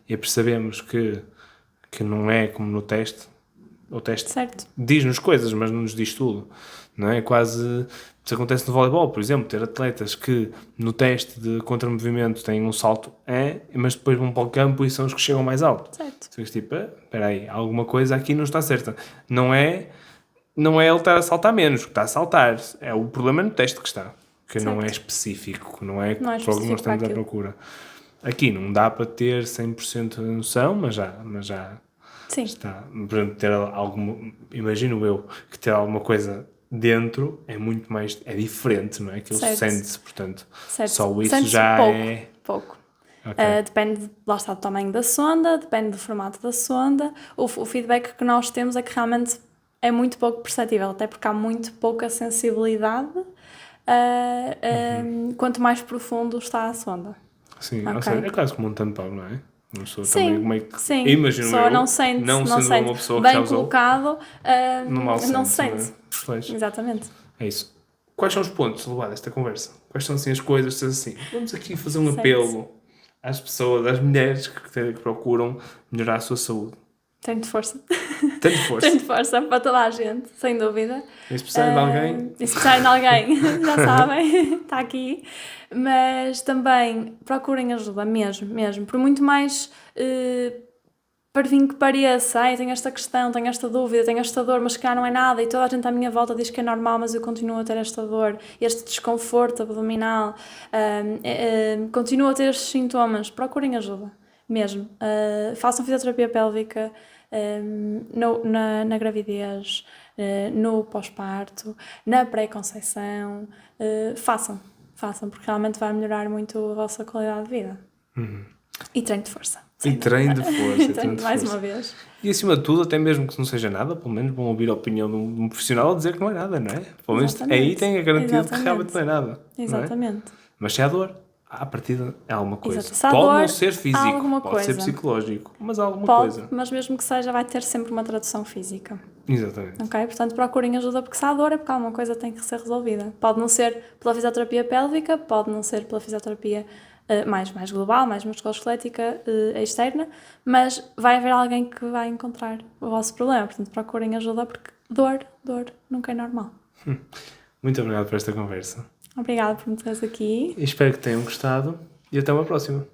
e percebemos que não é como no teste. O teste diz-nos coisas, mas não nos diz tudo, não é? Quase, isso acontece no voleibol, por exemplo, ter atletas que no teste de contramovimento têm um salto mas depois vão para o campo e são os que chegam mais alto. Certo. Então, tipo, espera aí, alguma coisa aqui não está certa. Não é ele estar a saltar menos, que está a saltar, é o problema no teste que está, que não é específico, não é para o que nós estamos à procura. Aqui não dá para ter 100% de noção, mas já Sim. está. Por exemplo, ter imagino eu que ter alguma coisa dentro é muito mais, é diferente, não é? Aquilo sente-se, portanto, só isso sente-se já pouco. Okay. Depende, lá está, do tamanho da sonda, depende do formato da sonda. O feedback que nós temos é que realmente é muito pouco perceptível, até porque há muito pouca sensibilidade quanto mais profundo está a sonda. Sim, ou seja, é quase como um tampão, não é? Uma pessoa sim, também meio que... sim. Imagino só eu, não sente, não sendo uma pessoa bem que já usou, colocado, não se sente. Pois. Exatamente. É isso. Quais são os pontos de levar desta conversa? Quais são assim as coisas, assim, vamos aqui fazer um apelo às pessoas, às mulheres que procuram melhorar a sua saúde. Tenho de força. Tenho de força. Tenho de força para toda a gente, sem dúvida. E se precisarem de alguém? E se precisarem de alguém, já sabem, está aqui. Mas também procurem ajuda, mesmo. Por muito mais parvinho que pareça, tenho esta questão, tenho esta dúvida, tenho esta dor, mas cá não é nada e toda a gente à minha volta diz que é normal, mas eu continuo a ter esta dor, este desconforto abdominal, continuo a ter estes sintomas. Procurem ajuda, mesmo. Façam fisioterapia pélvica na gravidez, no pós-parto, na pré-conceição. Façam, porque realmente vai melhorar muito a vossa qualidade de vida. E treino de força. E treino de força. Mais uma vez. E acima de tudo, até mesmo que não seja nada, pelo menos vão ouvir a opinião de um profissional a dizer que não é nada, não é? Pelo menos aí tem a garantia de que realmente não é nada. Exatamente. Não é? Mas se há dor, à partida é alguma coisa. Exato. Se há Pode dor, não ser há físico, alguma pode ser coisa. psicológico, mas há alguma Pode, coisa. mas mesmo que seja, vai ter sempre uma tradução física. Exatamente. Ok? Portanto, procurem ajuda, porque se há dor é porque alguma coisa tem que ser resolvida. Pode não ser pela fisioterapia pélvica, pode não ser pela fisioterapia mais global, mais musculoesquelética externa, mas vai haver alguém que vai encontrar o vosso problema. Portanto, procurem ajuda, porque dor nunca é normal. Muito obrigado por esta conversa. Obrigada por me teres aqui. Espero que tenham gostado e até uma próxima.